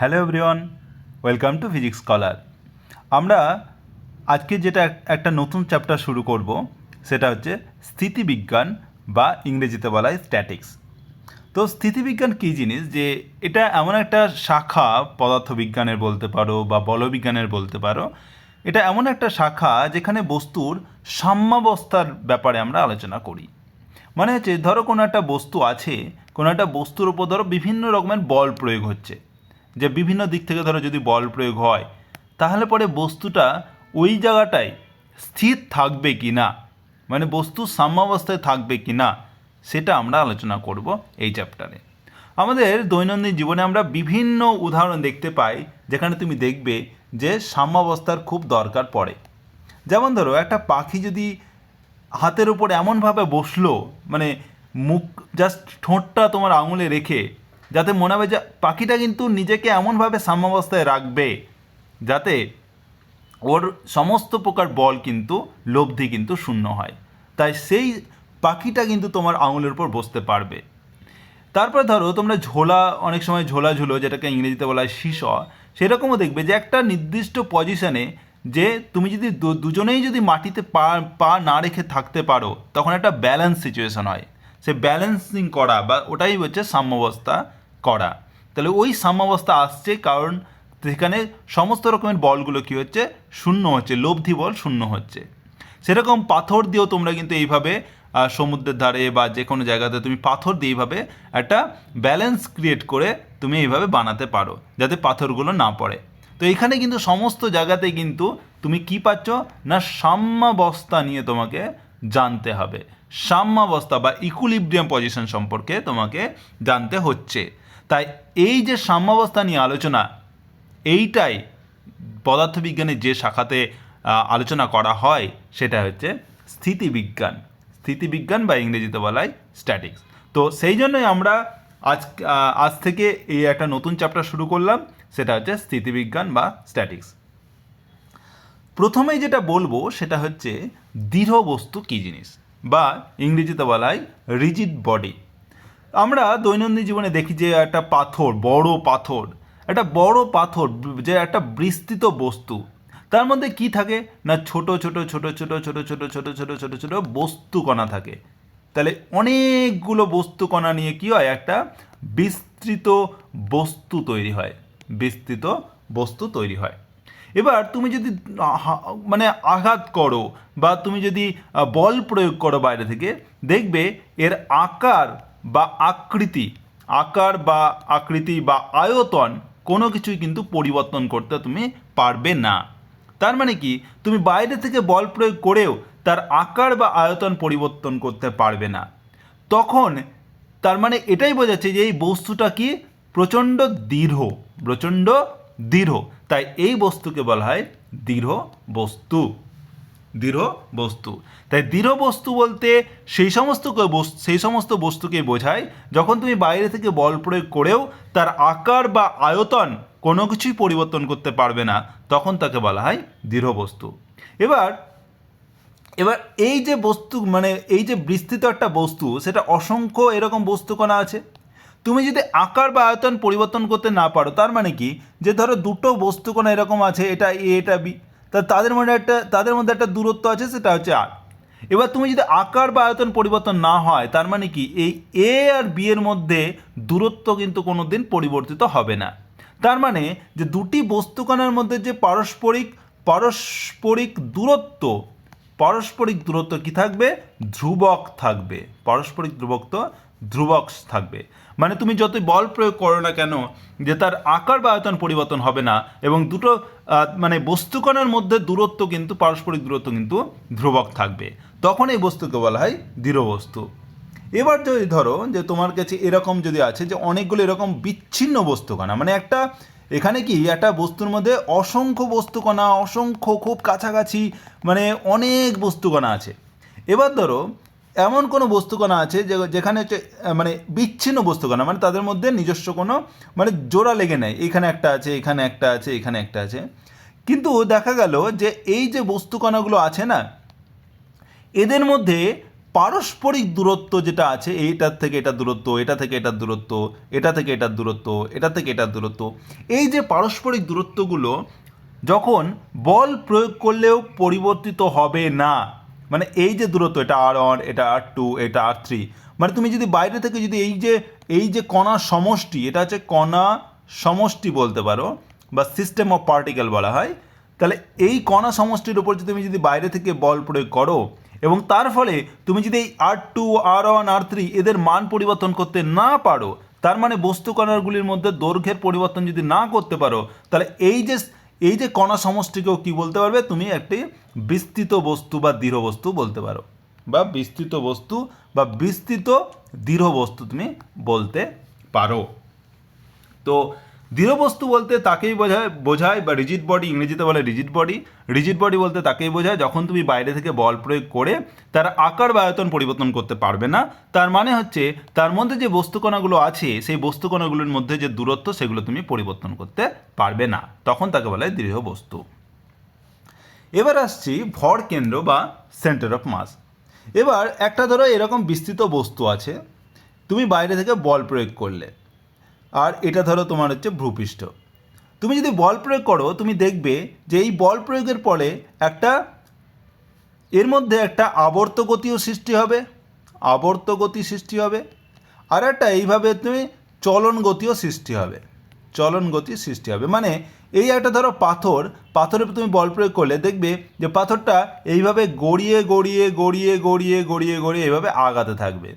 Hello everyone, welcome to physics scholar. আমরা আজকে যেটা একটা নতুন চ্যাপ্টার শুরু করব সেটা হচ্ছে স্থিতিবিজ্ঞান বা ইংরেজিতে বলা হয় স্ট্যাটিক্স। তো স্থিতিবিজ্ঞান কী জিনিস, যে এটা এমন একটা শাখা, পদার্থবিজ্ঞানের বলতে পারো বা বলবিজ্ঞানের বলতে পারো। এটা এমন একটা শাখা যেখানে বস্তুর সাম্যাবস্থার ব্যাপারে আমরা আলোচনা করি। মানে হচ্ছে ধরো কোনো একটা বস্তু আছে, কোনো একটা বস্তুর উপর ধরো বিভিন্ন রকমের বল প্রয়োগ হচ্ছে, যে বিভিন্ন দিক থেকে ধরো যদি বল প্রয়োগ হয় তাহলে পরে বস্তুটা ওই জায়গাটায় স্থির থাকবে কি না, মানে বস্তু সাম্যাবস্থায় থাকবে কি না, সেটা আমরা আলোচনা করব এই চ্যাপ্টারে। আমাদের দৈনন্দিন জীবনে আমরা বিভিন্ন উদাহরণ দেখতে পাই যেখানে তুমি দেখবে যে সাম্যাবস্থার খুব দরকার পড়ে। যেমন ধরো একটা পাখি যদি হাতের উপর এমনভাবে বসলো, মানে মুখ জাস্ট ঠোঁটটা তোমার আঙুলে রেখে, যাতে মনে হবে যে পাখিটা কিন্তু নিজেকে এমনভাবে সাম্যাবস্থায় রাখবে যাতে ওর সমস্ত প্রকার বল কিন্তু লব্ধি কিন্তু শূন্য হয়, তাই সেই পাখিটা কিন্তু তোমার আঙুলের উপর বসতে পারবে। তারপর ধরো তোমরা ঝোলা, অনেক সময় ঝোলা ঝুলো, যেটাকে ইংরেজিতে বলা হয় শীষ, সেরকমও দেখবে যে একটা নির্দিষ্ট পজিশনে যে তুমি যদি দুজনেই যদি মাটিতে পা পা না রেখে থাকতে পারো তখন একটা ব্যালেন্স সিচুয়েশন হয়। সে ব্যালেন্সিং করা বা ওটাই হচ্ছে সাম্যাবস্থা করা। তাহলে ওই সাম্যাবস্থা আসছে কারণ সেখানে সমস্ত রকমের বলগুলো কী হচ্ছে, শূন্য হচ্ছে, লব্ধি বল শূন্য হচ্ছে। সেরকম পাথর দিয়েও তোমরা কিন্তু এইভাবে সমুদ্রের ধারে বা যে কোনো জায়গাতে তুমি পাথর দিয়ে এইভাবে একটা ব্যালেন্স ক্রিয়েট করে তুমি এইভাবে বানাতে পারো যাতে পাথরগুলো না পড়ে। তো এখানে কিন্তু সমস্ত জায়গাতে কিন্তু তুমি কি পাচ্ছ না, সাম্যাবস্থা নিয়ে তোমাকে জানতে হবে। সাম্যাবস্থা বা ইকুইলিব্রিয়াম পজিশন সম্পর্কে তোমাকে জানতে হচ্ছে। তাই এই যে সাম্যাবস্থা নিয়ে আলোচনা, এইটাই পদার্থবিজ্ঞানের যে শাখাতে আলোচনা করা হয় সেটা হচ্ছে স্থিতিবিজ্ঞান। স্থিতিবিজ্ঞান বা ইংরেজিতে বলা হয় স্ট্যাটিক্স। তো সেই জন্যই আমরা আজ থেকে এই একটা নতুন চ্যাপ্টার শুরু করলাম, সেটা হচ্ছে স্থিতিবিজ্ঞান বা স্ট্যাটিক্স। প্রথমেই যেটা বলবো সেটা হচ্ছে দৃঢ় বস্তু কী জিনিস, বা ইংরেজিতে বলা হয় রিজিড বডি। আমরা দৈনন্দিন জীবনে দেখি যে একটা পাথর, একটা বড় পাথর যে একটা বিস্তৃত বস্তু, তার মধ্যে কি থাকে না, ছোট ছোট ছোট ছোট ছোট ছোট ছোট ছোট ছোট ছোট বস্তু কণা থাকে। তাহলে অনেকগুলো বস্তু কণা নিয়ে কি হয়, একটা বিস্তৃত বস্তু তৈরি হয়, বিস্তৃত বস্তু তৈরি হয়। এবার তুমি যদি মানে আঘাত করো বা তুমি যদি বল প্রয়োগ করো বাইরে থেকে, দেখবে এর আকার বা আকৃতি বা আয়তন কোনো কিছুই কিন্তু পরিবর্তন করতে তুমি পারবে না। তার মানে কি, তুমি বাইরে থেকে বল প্রয়োগ করেও তার আকার বা আয়তন পরিবর্তন করতে পারবে না। তখন তার মানে এটাই বোঝাচ্ছে যে এই বস্তুটা কি প্রচণ্ড দৃঢ়। তাই এই বস্তুকে বলা হয় দৃঢ় বস্তু। তাই দৃঢ় বস্তু বলতে সেই সমস্ত বস্তুকে বোঝায় যখন তুমি বাইরে থেকে বল প্রয়োগ করেও তার আকার বা আয়তন কোনো কিছুই পরিবর্তন করতে পারবে না, তখন তাকে বলা হয় দৃঢ় বস্তু। এবার এই যে বস্তু, মানে এই যে বিস্তৃত একটা বস্তু, সেটা অসংখ্য এরকম বস্তুকণা আছে। তুমি যদি আকার বা আয়তন পরিবর্তন করতে না পারো, তার মানে কি, যে ধরো দুটো বস্তুকণা এরকম আছে, এটা এ এটা বি, তাদের মধ্যে একটা দূরত্ব আছে, সেটা হচ্ছে আর। এবার তুমি যদি আকার বা আয়তন পরিবর্তন না হয়, তার মানে কি, এই এ আর বি এর মধ্যে দূরত্ব কিন্তু কোনো দিন পরিবর্তিত হবে না। তার মানে যে দুটি বস্তুকণার মধ্যে যে পারস্পরিক দূরত্ব কি থাকবে, ধ্রুবক থাকবে। ধ্রুবক থাকবে, মানে তুমি যতই বল প্রয়োগ করো না কেন, যে তার আকার বা আয়তন পরিবর্তন হবে না, এবং দুটো মানে বস্তুকণার মধ্যে পারস্পরিক দূরত্ব কিন্তু ধ্রুবক থাকবে। তখন এই বস্তুকে বলা হয় দৃঢ় বস্তু। এবার যদি ধরো যে তোমার কাছে এরকম যদি আছে যে অনেকগুলো এরকম বিচ্ছিন্ন বস্তুকণা, মানে এখানে কি একটা বস্তুর মধ্যে অসংখ্য বস্তুকণা, খুব কাছাকাছি, মানে অনেক বস্তুকণা আছে। এবার ধরো এমন কোনো বস্তুকণা আছে যেখানে হচ্ছে মানে বিচ্ছিন্ন বস্তুকণা, মানে তাদের মধ্যে নিজস্ব কোনো মানে জোড়া লেগে নেয়, এখানে একটা আছে, এখানে একটা আছে, এখানে একটা আছে। কিন্তু দেখা গেল যে এই যে বস্তুকণাগুলো আছে না, এদের মধ্যে পারস্পরিক দূরত্ব যেটা আছে, এইটার থেকে এটার দূরত্ব, এটা থেকে এটার দূরত্ব, এটা থেকে এটার দূরত্ব, এটা থেকে এটার দূরত্ব, এই যে পারস্পরিক দূরত্বগুলো যখন বল প্রয়োগ করলেও পরিবর্তিত হবে না, মানে এই যে দূরত্ব, এটা R1, এটা R2, এটা R3, মানে তুমি যদি বাইরে থেকে যদি এই যে কণার সমষ্টি, এটা হচ্ছে কণা সমষ্টি বলতে পারো, বা সিস্টেম অফ পার্টিকেল বলা হয়, তাহলে এই কণা সমষ্টির উপর যদি তুমি যদি বাইরে থেকে বল প্রয়োগ করো এবং তার ফলে তুমি যদি এই R2, R1, R3 এদের মান পরিবর্তন করতে না পারো, তার মানে বস্তু কণাগুলির মধ্যে দৈর্ঘ্যের পরিবর্তন যদি না করতে পারো, তাহলে এই যে কণা সমষ্টিকেও কি বলতে পারবে, তুমি একটি বিস্তৃত বস্তু বা দৃঢ় বস্তু বলতে পারো, বা বিস্তৃত বস্তু বা বিস্তৃত দৃঢ় বস্তু তুমি বলতে পারো। তো দৃঢ় বস্তু বলতে তাকেই বোঝায় বা রিজিড বডি, ইংরেজিতে বলে রিজিড বডি। রিজিড বডি বলতে তাকেই বোঝায় যখন তুমি বাইরে থেকে বল প্রয়োগ করে তার আকার বা আয়তন পরিবর্তন করতে পারবে না, তার মানে হচ্ছে তার মধ্যে যে বস্তুকণাগুলো আছে সেই বস্তুকণাগুলোর মধ্যে যে দূরত্ব সেগুলো তুমি পরিবর্তন করতে পারবে না, তখন তাকে বলা হয় দৃঢ় বস্তু। এবার আসছি ভর কেন্দ্র বা সেন্টার অফ মাস। এবার একটা ধরো এরকম বিস্তৃত বস্তু আছে, তুমি বাইরে থেকে বল প্রয়োগ করলে, আর এটা ধরো তোমার হচ্ছে ভূপৃষ্ঠ। তুমি যদি বল প্রয়োগ করো, তুমি দেখবে যে এই বল প্রয়োগের পরে এর মধ্যে একটা আবর্ত গতিও সৃষ্টি হবে, আবর্ত গতি সৃষ্টি হবে, আর একটা এইভাবে তুমি চলন গতিও সৃষ্টি হবে, চলন গতি সৃষ্টি হবে। মানে এই একটা ধরো পাথরের তুমি বল প্রয়োগ করলে দেখবে যে পাথরটা এইভাবে গড়িয়ে গড়িয়ে গড়িয়ে গড়িয়ে গড়িয়ে গড়িয়ে এইভাবে আগাতে থাকবে।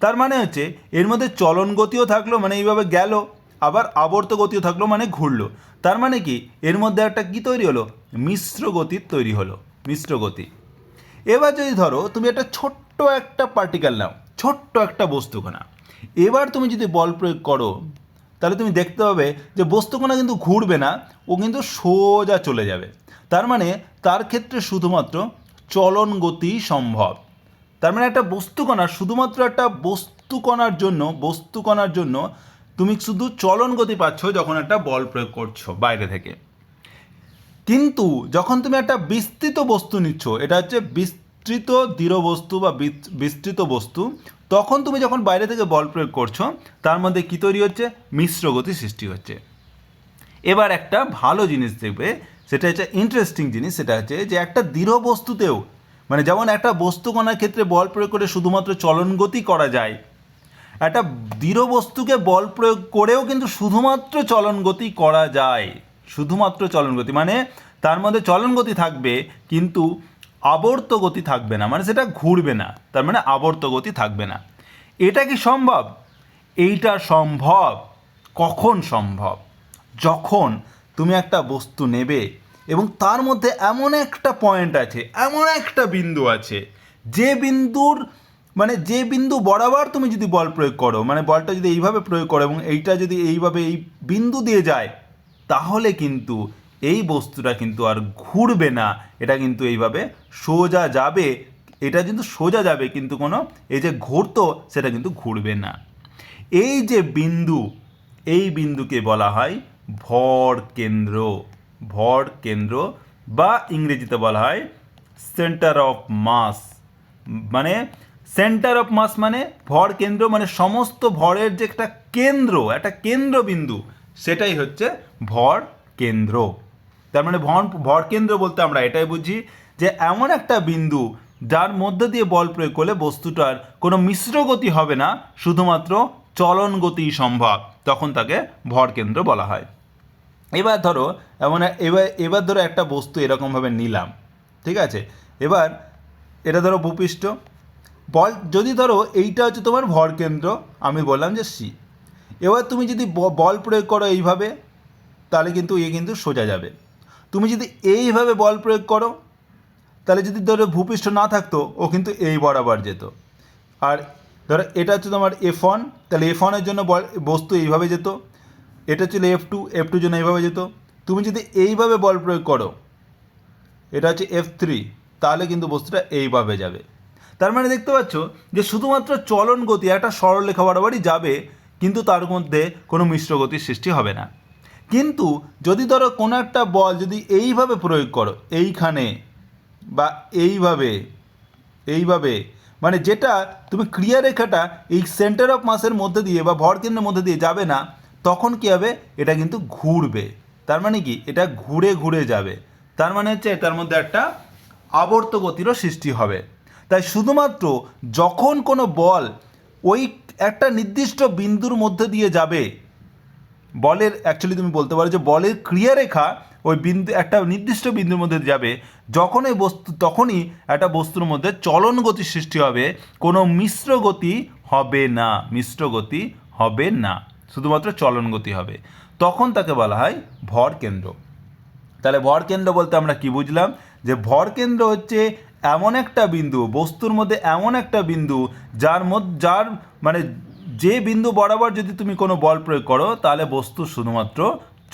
তার মানে হচ্ছে এর মধ্যে চলন গতিও থাকলো, মানে এইভাবে গেল, আবার আবর্ত গতিও থাকলো, মানে ঘুরলো। তার মানে কি এর মধ্যে একটা কি তৈরি হলো, মিশ্র গতির তৈরি হলো, মিশ্র গতি। এবার যদি ধরো তুমি একটা ছোট্ট একটা পার্টিকেল নাও, ছোট্ট একটা বস্তুকণা, এবার তুমি যদি বল প্রয়োগ করো, তাহলে তুমি দেখতে পাবে যে বস্তুকণা কিন্তু ঘুরবে না, ও কিন্তু সোজা চলে যাবে। তার মানে তার ক্ষেত্রে শুধুমাত্র চলন গতি সম্ভব। তার মানে একটা বস্তুকণা, শুধুমাত্র একটা বস্তুকণার জন্য তুমি শুধু চলন গতি পাচ্ছ যখন একটা বল প্রয়োগ করছো বাইরে থেকে। কিন্তু যখন তুমি একটা বিস্তৃত বস্তু নিচ্ছ, এটা হচ্ছে বিস্তৃত দৃঢ় বস্তু বা বিস্তৃত বস্তু, তখন তুমি যখন বাইরে থেকে বল প্রয়োগ করছো, তার মধ্যে কী তৈরি হচ্ছে, মিশ্র গতি সৃষ্টি হচ্ছে। এবার একটা ভালো জিনিস দেখবে, সেটা হচ্ছে ইন্টারেস্টিং জিনিস, সেটা হচ্ছে যে একটা দৃঢ় বস্তুতেও, মানে যেমন একটা বস্তুকণার ক্ষেত্রে বল প্রয়োগ করে শুধুমাত্র চলন গতি করা যায়, একটা দৃঢ় বস্তুকে বল প্রয়োগ করেও কিন্তু শুধুমাত্র চলন গতি করা যায়, শুধুমাত্র চলন গতি, মানে তার মধ্যে চলন গতি থাকবে কিন্তু আবর্ত গতি থাকবে না, মানে সেটা ঘুরবে না, তার মানে আবর্ত গতি থাকবে না। এটা কি সম্ভব? এইটা সম্ভব। কখন সম্ভব? যখন তুমি একটা বস্তু নেবে এবং তার মধ্যে এমন একটা পয়েন্ট আছে, এমন একটা বিন্দু আছে, যে বিন্দু বরাবর তুমি যদি বল প্রয়োগ করো, মানে বলটা যদি এইভাবে প্রয়োগ করো এবং এইটা যদি এইভাবে এই বিন্দু দিয়ে যায়, তাহলে কিন্তু এই বস্তুটা কিন্তু আর ঘুরবে না, এটা কিন্তু এইভাবে সোজা যাবে, এটা কিন্তু সোজা যাবে, কিন্তু কোনো এই যে ঘুরতো সেটা কিন্তু ঘুরবে না। এই যে বিন্দু, এই বিন্দুকে বলা হয় ভর কেন্দ্র, ভর কেন্দ্র, বা ইংরেজিতে বলা হয় সেন্টার অফ মাস। মানে সেন্টার অফ মাস মানে ভর কেন্দ্র, মানে সমস্ত ভরের যে একটা কেন্দ্রবিন্দু, সেটাই হচ্ছে ভর কেন্দ্র। তার মানে ভর কেন্দ্র বলতে আমরা এটাই বুঝি যে এমন একটা বিন্দু যার মধ্যে দিয়ে বল প্রয়োগ করলে বস্তুটার কোনো মিশ্র গতি হবে না, শুধুমাত্র চলন গতিই সম্ভব, তখন তাকে ভর কেন্দ্র বলা হয়। এবার ধরো এবার ধরো একটা বস্তু এরকমভাবে নিলাম, ঠিক আছে, এবার এটা ধরো ভূপৃষ্ঠ, যদি ধরো এইটা হচ্ছে তোমার ভর কেন্দ্র, আমি বললাম যে সি। এবার তুমি যদি বল প্রয়োগ করো এইভাবে, তাহলে কিন্তু কিন্তু সোজা যাবে। তুমি যদি এইভাবে বল প্রয়োগ করো, তাহলে যদি ধরো ভূপৃষ্ঠ না থাকতো, ও কিন্তু এই বরাবর যেত। আর ধরো এটা হচ্ছে তোমার F1, তাহলে F1-এর জন্য বস্তু এইভাবে যেত। এটা ছিল F2 জন্য এইভাবে যেত। তুমি যদি এইভাবে বল প্রয়োগ করো, এটা হচ্ছে F3, তাহলে কিন্তু বস্তুটা এইভাবে যাবে। তার মানে দেখতে পাচ্ছ যে শুধুমাত্র চলন গতি একটা সরলরেখা বরাবরই যাবে, কিন্তু তার মধ্যে কোনো মিশ্র গতির সৃষ্টি হবে না। কিন্তু যদি ধরো কোনো একটা বল যদি এইভাবে প্রয়োগ করো, এইখানে বা এইভাবে, মানে যেটা তুমি ক্রিয়ারেখাটা এই সেন্টার অফ মাসের মধ্যে দিয়ে বা ভরকেন্দ্রের মধ্যে দিয়ে যাবে না, তখন কী হবে, এটা কিন্তু ঘুরবে। তার মানে কি, এটা ঘুরে ঘুরে যাবে। তার মানে হচ্ছে এটার মধ্যে একটা আবর্ত গতিরও সৃষ্টি হবে। তাই শুধুমাত্র যখন কোনো বল ওই একটা নির্দিষ্ট বিন্দুর মধ্যে দিয়ে যাবে, বলের অ্যাকচুয়ালি তুমি বলতে পারো যে বলের ক্রিয়ারেখা ওই বিন্দু একটা নির্দিষ্ট বিন্দুর মধ্যে যাবে, যখন ওই বস্তু তখনই একটা বস্তুর মধ্যে চলন গতির সৃষ্টি হবে, কোনো মিশ্র গতি হবে না, মিশ্র গতি হবে না, শুধুমাত্র চলন গতি হবে। তখন তাকে বলা হয় ভর কেন্দ্র। তাহলে ভর কেন্দ্র বলতে আমরা কি বুঝলাম, যে ভর কেন্দ্র হচ্ছে এমন একটা বিন্দু, বস্তুর মধ্যে এমন একটা বিন্দু যার মানে যে বিন্দু বরাবর যদি তুমি কোনো বল প্রয়োগ করো, তাহলে বস্তুর শুধুমাত্র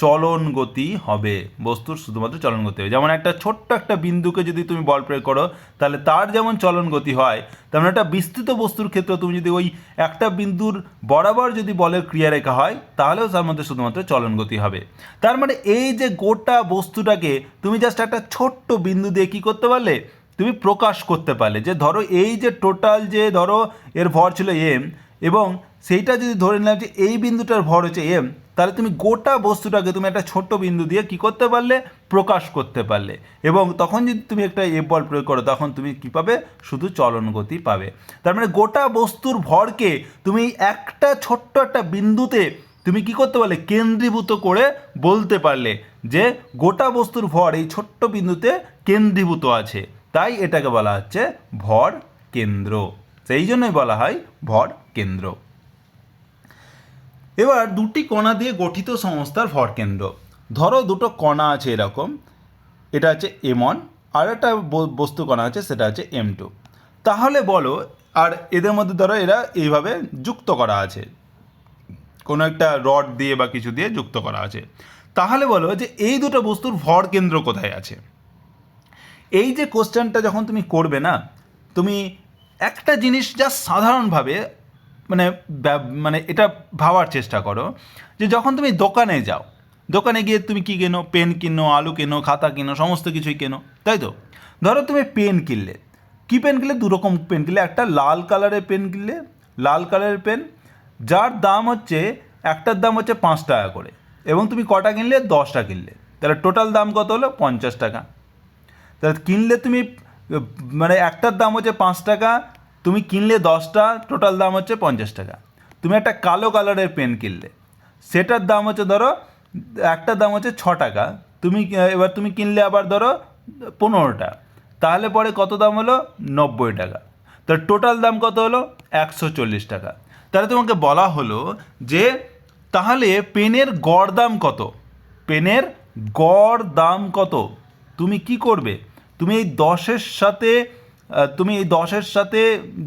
চলন গতি হবে, বস্তুর শুধুমাত্র চলন গতি হবে। যেমন একটা ছোট্ট একটা বিন্দুকে যদি তুমি বল প্রয়োগ করো, তাহলে তার যেমন চলন গতি হয়, তেমন একটা বিস্তৃত বস্তুর ক্ষেত্রে তুমি যদি ওই একটা বিন্দুর বরাবর যদি বলের ক্রিয়ারেখা হয়, তাহলেও তার মধ্যে শুধুমাত্র চলন গতি হবে। তার মানে এই যে গোটা বস্তুটাকে তুমি জাস্ট একটা ছোট্ট বিন্দু দিয়ে কী করতে পারলে, তুমি প্রকাশ করতে পারলে। যে ধরো এই যে টোটাল যে ধরো এর ভর ছিল এম, এবং সেইটা যদি ধরে নিলাম যে এই বিন্দুটার ভর হচ্ছে এম, তাহলে তুমি গোটা বস্তুটাকে তুমি একটা ছোট্ট বিন্দু দিয়ে কী করতে পারলে, প্রকাশ করতে পারলে। এবং তখন যদি তুমি একটা এফ বল প্রয়োগ করো, তখন তুমি কী পাবে, শুধু চলন গতি পাবে। তার মানে গোটা বস্তুর ভরকে তুমি একটা ছোট্ট একটা বিন্দুতে তুমি কি করতে পারলে, কেন্দ্রীভূত করে বলতে পারলে যে গোটা বস্তুর ভর এই ছোট্ট বিন্দুতে কেন্দ্রীভূত আছে। তাই এটাকে বলা হচ্ছে ভর কেন্দ্র, সেই জন্যই বলা হয় ভর কেন্দ্র। এবার দুটি কণা দিয়ে গঠিত সংস্থার ভর কেন্দ্র। ধরো দুটো কণা আছে এরকম, এটা হচ্ছে M1, আর একটা বস্তু কণা আছে সেটা হচ্ছে M2। তাহলে বলো, আর এদের মধ্যে ধরো এরা এইভাবে যুক্ত করা আছে, কোনো একটা রড দিয়ে বা কিছু দিয়ে যুক্ত করা আছে। তাহলে বলো যে এই দুটো বস্তুর ভর কেন্দ্র কোথায় আছে। এই যে কোশ্চেনটা যখন তুমি করবে না, তুমি একটা জিনিস যা সাধারণভাবে মানে মানে এটা ভাবার চেষ্টা করো, যে যখন তুমি দোকানে যাও, দোকানে গিয়ে তুমি কী কেনো, পেন কিনো, আলু কেনো, খাতা কেনো, সমস্ত কিছুই কেনো, তাই তো? ধরো তুমি পেন কিনলে, কী পেন কিনলে, দুরকম পেন কিনলে। একটা লাল কালারের পেন কিনলে, লাল কালারের পেন, যার দাম হচ্ছে, একটার দাম হচ্ছে 5 টাকা করে, এবং তুমি কটা কিনলে, 10টা কিনলে, তাহলে টোটাল দাম কত হলো, 50 টাকা। তাহলে কিনলে তুমি মানে একটার দাম হচ্ছে 5 টাকা, তুমি কিনলে 10টা, টোটাল দাম হচ্ছে 50 টাকা। তুমি একটা কালো কালারের পেন কিনলে, সেটার দাম হচ্ছে ধরো, একটার দাম হচ্ছে 6 টাকা, এবার তুমি কিনলে আবার ধরো 15টা, তাহলে পরে কত দাম হলো, 90 টাকা। তাহলে টোটাল দাম কত হলো, 140 টাকা। তাহলে তোমাকে বলা হলো যে তাহলে পেনের গড় দাম কত, পেনের গড় দাম কত। তুমি কি করবে, তুমি এই 10-এর সাথে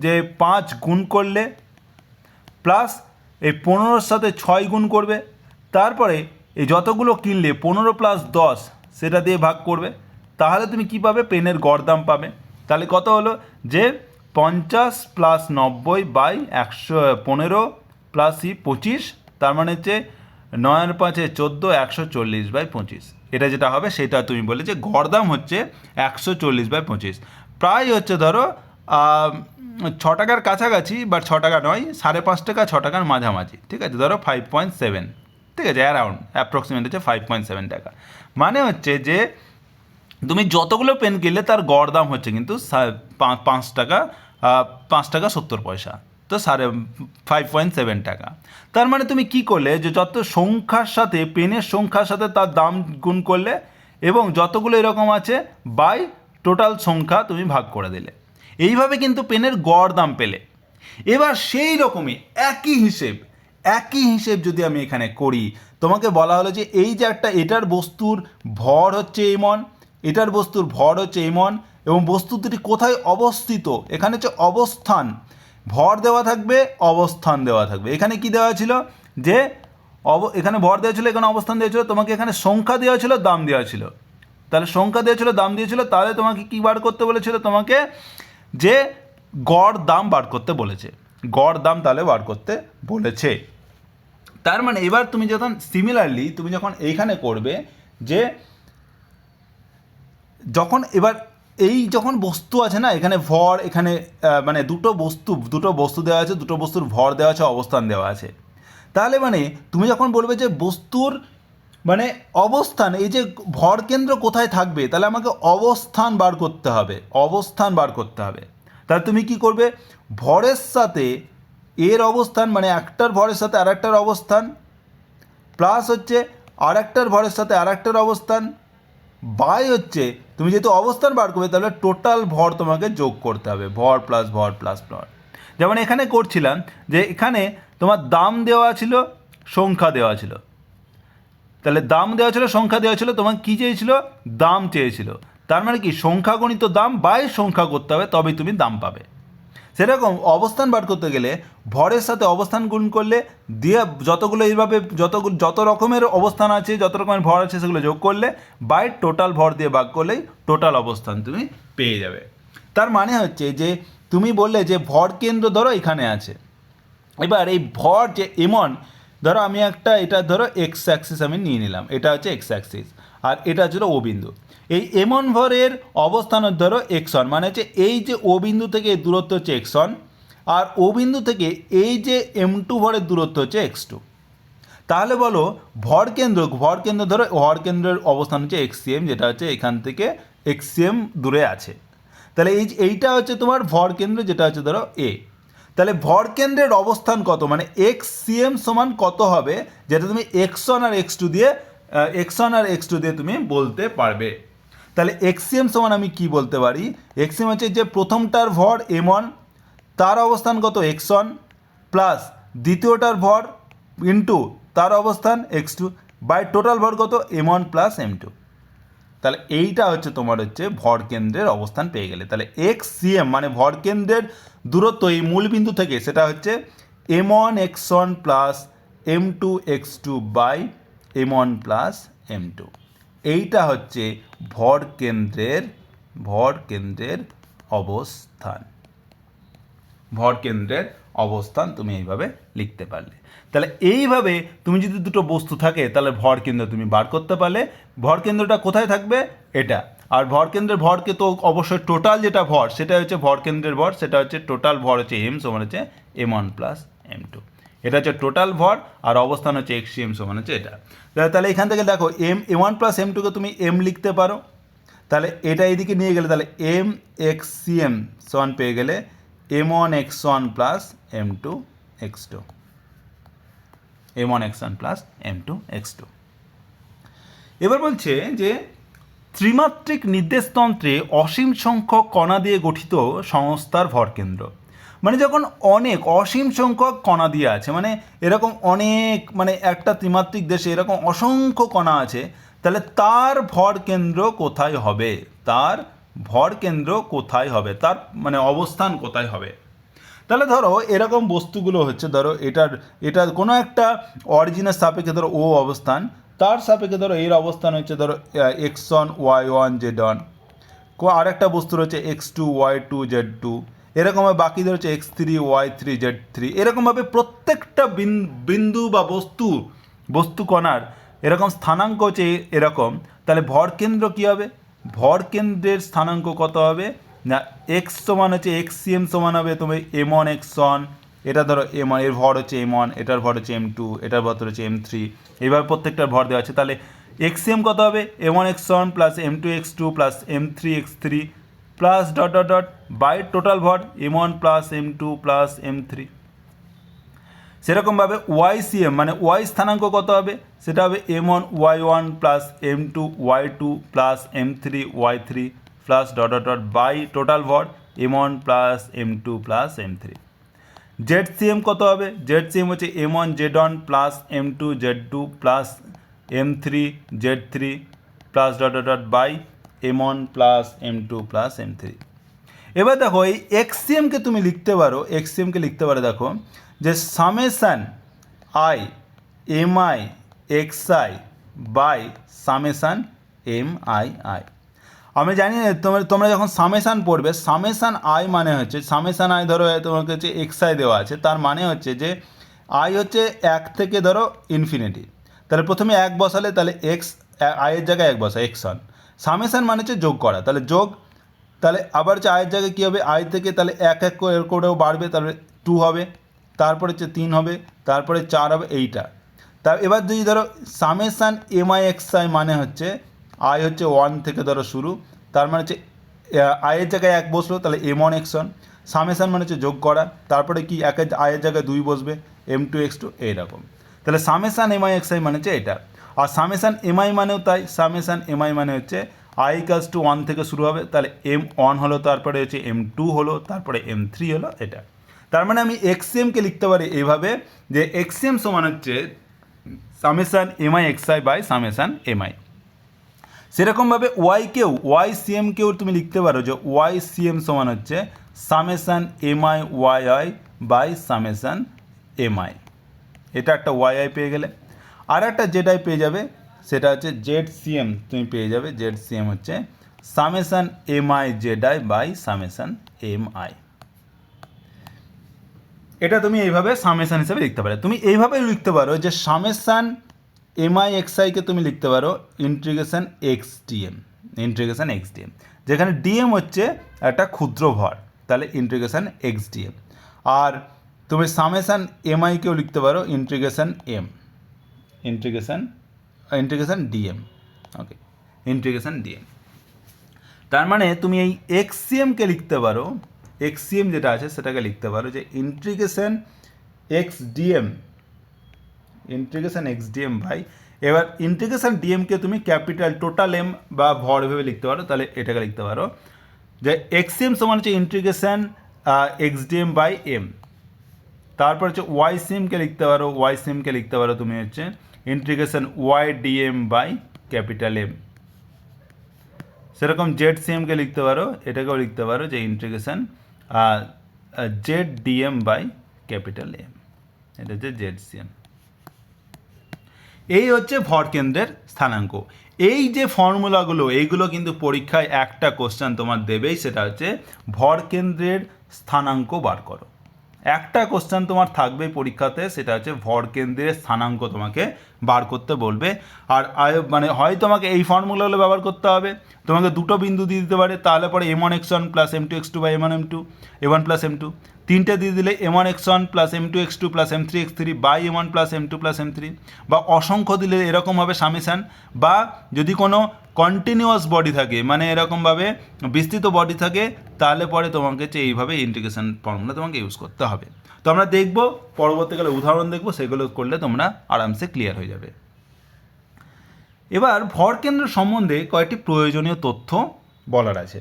যে 5 গুণ করলে, প্লাস এই 15-র সাথে 6 গুণ করবে, তারপরে এই যতগুলো কিনলে 15 + 10 সেটা দিয়ে ভাগ করবে, তাহলে তুমি কি পাবে, পেনের গড় দাম পাবে। তাহলে কত হলো, যে 50 + 90/115 + 25, তার মানে হচ্ছে 9 আর 5 14, 140/25। এটা যেটা হবে সেটা তুমি বলে যে গড় দাম হচ্ছে 140/25, প্রায় হচ্ছে ধরো 6 টাকার কাছাকাছি, বাট 6 টাকা নয়, 5.5 টাকা, 6 টাকার মাঝামাঝি, ঠিক আছে, ধরো 5.7, ঠিক আছে, অ্যারাউন্ড অ্যাপ্রক্সিমেট হচ্ছে 5.7 টাকা। মানে হচ্ছে যে তুমি যতগুলো পেন কিনলে তার গড় দাম হচ্ছে কিন্তু 5 টাকা, 5 টাকা 70 পয়সা, তো 5.7 টাকা। তার মানে তুমি কি করলে, যে যত সংখ্যার সাথে, পেনের সংখ্যার সাথে তার দাম গুণ করলে, এবং যতগুলো এরকম আছে বাই টোটাল সংখ্যা তুমি ভাগ করে দিলে, এইভাবে কিন্তু পেনের গড় দাম পেলে। এবার সেই রকমই একই হিসেব যদি আমি এখানে করি, তোমাকে বলা হলো যে এই যে একটা, এটার বস্তুর ভর হচ্ছে M1, এটার বস্তুর ভর হচ্ছে M1, এবং বস্তু দুটি কোথায় অবস্থিত, এখানে হচ্ছে অবস্থান, ভর দেওয়া থাকবে, অবস্থান দেওয়া থাকবে। এখানে কি দেওয়া ছিল, যে এখানে ভর দেওয়া ছিল, এখানে অবস্থান দেওয়া ছিল, তোমাকে এখানে সংখ্যা দেওয়া ছিল, দাম দেওয়া ছিল। তাহলে সংখ্যা দেওয়া ছিল, দাম দিয়েছিল, তাহলে তোমাকে কী বার করতে বলেছিল, তোমাকে যে গড় দাম বার করতে বলেছে, গড় দাম তাহলে বার করতে বলেছে। তার মানে এবার তুমি যখন সিমিলারলি তুমি যখন এইখানে করবে, যে যখন এবার এই যখন বস্তু আছে না, এখানে ভর, এখানে মানে দুটো বস্তু দেওয়া আছে, দুটো বস্তুর ভর দেওয়া আছে, অবস্থান দেওয়া আছে। তাহলে মানে তুমি যখন বলবে যে বস্তুর মানে অবস্থান, এই যে ভর কেন্দ্র কোথায় থাকবে, তাহলে আমাকে অবস্থান বার করতে হবে, অবস্থান বার করতে হবে। তাহলে তুমি কি করবে, ভরের সাথে এর অবস্থান, মানে একটার ভরের সাথে আর একটার অবস্থান, প্লাস হচ্ছে আর একটার ভরের সাথে আর একটার অবস্থান, বাই হচ্ছে তুমি যেহেতু অবস্থান বার করবে তাহলে টোটাল ভর তোমাকে যোগ করতে হবে, ভর প্লাস ভর প্লাস ভর। যেমন এখানে করছিলাম যে এখানে তোমার দাম দেওয়া ছিল, সংখ্যা দেওয়া ছিল, তাহলে দাম দেওয়া ছিল, সংখ্যা দেওয়া ছিল, তোমার কী চেয়েছিল, দাম চেয়েছিল। তার মানে কি সংখ্যা গণিত দাম বাই সংখ্যা করতে হবে, তবেই তুমি দাম পাবে। সেরকম অবস্থান বার করতে গেলে ভরের সাথে অবস্থান গুণ করলে দিয়ে যতগুলো এইভাবে যত রকমের অবস্থান আছে, যত রকমের ভর আছে সেগুলো যোগ করলে বাই টোটাল ভর দিয়ে ভাগ করলেই টোটাল অবস্থান তুমি পেয়ে যাবে। তার মানে হচ্ছে যে তুমি বললে যে ভর কেন্দ্র ধরো এখানে আছে, এবার এই ভর যে এমন, ধরো আমি একটা, এটা ধরো এক্স অ্যাক্সিস আমি নিয়ে নিলাম, এটা হচ্ছে এক্স অ্যাক্সিস, আর এটা হচ্ছে ও বিন্দু। এই এমন ভরের অবস্থান ধরো এক্স ওয়ান, মানে হচ্ছে এই যে ও বিন্দু থেকে দূরত্ব হচ্ছে এক্স ওয়ান, আর ও বিন্দু থেকে এই যে এম টু ভরের দূরত্ব হচ্ছে এক্স টু। তাহলে বলো ভর কেন্দ্র ধরো ভর কেন্দ্রের অবস্থান হচ্ছে এক্সিএম, যেটা হচ্ছে এখান থেকে এক্সিএম দূরে আছে। তাহলে এইটা হচ্ছে তোমার ভর কেন্দ্র, যেটা হচ্ছে ধরো এ। তাহলে ভর কেন্দ্রের অবস্থান কত, মানে এক্স সিএম সমান কত হবে, যেটা তুমি এক্স ওয়ান আর এক্স টু দিয়ে তুমি বলতে পারবে। তাহলে এক্সিএম সমান আমি কি বলতে পারি, এক্সিএম হচ্ছে যে প্রথমটার ভর এম ওয়ান, তার অবস্থান কত এক্স ওয়ান, প্লাস দ্বিতীয়টার ভর ইন্টু তার অবস্থান এক্স টু, বাই টোটাল ভর কত M one plus M two. তাহলে এইটা হচ্ছে তোমার হচ্ছে ভর কেন্দ্রের অবস্থান পেয়ে গেলে। তাহলে এক্স সিএম মানে ভর কেন্দ্রের দূরত্ব এই মূল বিন্দু থেকে, সেটা হচ্ছে M one x one plus M two x two by M one plus M two. এইটা হচ্ছে ভর কেন্দ্রের অবস্থান। ভর কেন্দ্রের অবস্থান তুমি এইভাবে লিখতে পারলে। তাহলে এইভাবে তুমি যদি দুটো বস্তু থাকে তাহলে ভর কেন্দ্র তুমি বার করতে পারলে। ভর কেন্দ্রটা কোথায় থাকবে, এটা। আর ভর কেন্দ্রের ভরকে তো অবশ্যই টোটাল যেটা ভর সেটা হচ্ছে ভর কেন্দ্রের ভর, সেটা হচ্ছে টোটাল ভর হচ্ছে এম সমান হচ্ছে M one plus M two. এটা হচ্ছে টোটাল ভর, আর অবস্থান হচ্ছে এক্স এম সমান হচ্ছে এটা। তাহলে এখান থেকে দেখো এম ওয়ান প্লাস এম টুকে তুমি এম লিখতে পারো, তাহলে এটা এইদিকে নিয়ে গেলে তাহলে এম এক্স সি এম সমান পেয়ে গেলে M one x one plus M two x two, M one x one plus M two x two. এবার বলছে যে ত্রিমাত্রিক নির্দেশতন্ত্রে অসীম সংখ্যক কণা দিয়ে গঠিত সংস্থার ভরকেন্দ্র, মানে যখন অসীম সংখ্যক কণা দিয়ে আছে, মানে এরকম অনেক, মানে একটা ত্রিমাত্রিক দেশে এরকম অসংখ্য কণা আছে, তাহলে তার ভর কেন্দ্র কোথায় হবে, তার মানে অবস্থান কোথায় হবে। তাহলে ধরো এরকম বস্তুগুলো হচ্ছে, ধরো এটার কোনো একটা অরিজিনের সাপেক্ষে ধরো ও অবস্থান, তার সাপেক্ষে ধরো এর অবস্থান হচ্ছে ধরো x one y one Z one, আর একটা বস্তুর হচ্ছে x two y two Z two, এরকমভাবে বাকিদের হচ্ছে x three y three Z three. এরকমভাবে প্রত্যেকটা বিন্দু বা বস্তু কণার এরকম স্থানাঙ্ক হচ্ছে এরকম। তাহলে ভর কেন্দ্র কী হবে, ভর কেন্দ্রের স্থানাঙ্ক কত হবে না, এক্স সমান হচ্ছে এক্স সি এম সমান হবে তুমি এম ওয়ান এক্স ওয়ান, এটা ধরো এম ওয়ান, এর ভর হচ্ছে এম ওয়ান, এটার ভর হচ্ছে এম টু, এটার ভর হচ্ছে এম থ্রি, এইভাবে প্রত্যেকটার ভর দেওয়া আছে। তাহলে এক্স এম কত হবে, m one x one plus M two x two plus M three x three plus dot dot dot by total ভর m one plus M two plus M three. সেরকমভাবে ওয়াই সি এম মানে y স্থানাঙ্ক কত হবে, সেটা হবে m one y one plus M two y two plus M three y three plus dot dot dot by total ভর m one plus M two plus M three. Z C M কত হবে, Z C M হচ্ছে M one Z one plus M two Z two plus M three Z three plus dot dot dot by M one plus M two plus M three. এবার দেখো এই এক্সিএমকে তুমি লিখতে পারো, দেখো যে summation I M I X I by summation M I I. আমি জানি না তোমরা যখন সামেশান পড়বে, সামেশান আই মানে হচ্ছে, সামেশান আই ধরো তোমার কাছে এক্স আই দেওয়া আছে, তার মানে হচ্ছে যে আই হচ্ছে এক থেকে ধরো ইনফিনিটি, তাহলে প্রথমে এক বসালে তাহলে এক্স আইয়ের জায়গায় এক বসা এক্স ওয়ান, সামেশান মানে হচ্ছে যোগ করা, তাহলে যোগ তাহলে আবার হচ্ছে আয়ের জায়গায় কী হবে, আয় থেকে তাহলে এক এক করেও বাড়বে, তাহলে 2 হবে, তারপরে হচ্ছে 3 হবে, তারপরে 4 হবে, এইটা। তা এবার যদি ধরো সামেশান এমআই এক্সআই মানে হচ্ছে আয় হচ্ছে 1 থেকে ধরো শুরু, তার মানে হচ্ছে আয়ের জায়গায় 1 বসলো, তাহলে M1 X1, সামেশান মানে হচ্ছে যোগ করা, তারপরে কি আয়ের জায়গায় 2 বসবে, M2 X2, এইরকম। তাহলে সামেশান এমআই এক্সআই মানে হচ্ছে এটা। আর সামেশান এমআই মানেও তাই, সামেশান এমআই মানে হচ্ছে আই ইকালস টু 1 থেকে শুরু হবে, তাহলে M1 হলো, তারপরে হচ্ছে M2 হলো, তারপরে M3 হলো, এটা। তার মানে আমি এক্সএমকে লিখতে পারি এইভাবে যে এক্সএম সমান হচ্ছে summation m i x i by summation m i. সেরকমভাবে ওয়াইসিএমকেও তুমি লিখতে পারো যে ওয়াইসিএম সমান হচ্ছে summation m i y i by summation MI. এটা একটা ওয়াইআই পেয়ে গেলে। আর একটা যেটাই পেয়ে যাবে সেটা হচ্ছে জেড-সিএম, তুমি পেয়ে যাবে জেড-সিএম হচ্ছে summation M I Z I by summation MI. এটা তুমি এইভাবে সামেশান হিসেবে লিখতে পারো। তুমি এইভাবে লিখতে পারো যে সামেশান এমআই এক্সআইকে তুমি লিখতে পারো ইন্টিগ্রেশন এক্সডিএম, ইন্টিগ্রেশন এক্সডিএম, যেখানে ডিএম হচ্ছে একটা ক্ষুদ্র ভর, তাহলে ইন্টিগ্রেশন এক্সডিএম। আর তুমি সামেশান এমআইকেও লিখতে পারো ইন্টিগ্রেশন এম, ইন্টিগ্রেশন ডিএম, ওকে, ইন্টিগ্রেশন ডিএম। তার মানে তুমি এই এক্সসিএমকে লিখতে পারো, এক্সসিএম যেটা আছে সেটাকে লিখতে পারো যে ইন্টিগ্রেশন এক্সডিএম, ইন্টিগ্রেশন এক্সডিএম ভাই। এবার ইন্টিগ্রেশন ডিএমকে তুমি ক্যাপিটাল টোটাল এম বা ভর ভেবে লিখতে পারো, তাহলে এটাকে লিখতে পারো যে এক্সএম সমান হচ্ছে ইন্টিগ্রেশন এক্সডিএম বাই এম। তারপর হচ্ছে ওয়াইসিএমকে লিখতে পারো, ওয়াইসিএমকে লিখতে পারো তুমি হচ্ছে integration Y d m by capital M. সেরকম জেড-সিএমকে লিখতে পারো, এটাকেও লিখতে পারো যে integration Z d m by capital M, এটা হচ্ছে জেড-সিএম। এই হচ্ছে ভর কেন্দ্রের স্থানাঙ্ক। এই যে ফর্মুলাগুলো, এইগুলো কিন্তু পরীক্ষায় একটা কোশ্চেন তোমার দেবেই, সেটা হচ্ছে ভর কেন্দ্রের স্থানাঙ্ক বার করো। একটা কোশ্চেন তোমার থাকবে পরীক্ষাতে, সেটা হচ্ছে ভর কেন্দ্রের স্থানাঙ্ক তোমাকে বার করতে বলবে। আর মানে হয় তোমাকে এই ফর্মুলাগুলো ব্যবহার করতে হবে, তোমাকে দুটো বিন্দু দিয়ে দিতে পারে, তাহলে পরে M1 X1 plus M2 X2 by M1 M2, M1 plus M2। তিনটে দিয়ে দিলে M1 X1 plus M2 X2 plus M3 X3 by M1 plus M2 plus M3। বা অসংখ্য দিলে এরকমভাবে সামেশান, বা যদি কোনো কন্টিনিউয়াস বডি থাকে, মানে এরকমভাবে বিস্তৃত বডি থাকে, তাহলে পরে তোমাকে হচ্ছে এইভাবে ইন্টিগ্রেশন ফর্মুলা তোমাকে ইউজ করতে হবে। তো আমরা দেখব পরবর্তীকালে উদাহরণ দেখব, সেগুলো করলে তোমরা আরামসে ক্লিয়ার হয়ে যাবে। এবার ভর কেন্দ্র সম্বন্ধে কয়েকটি প্রয়োজনীয় তথ্য বলার আছে।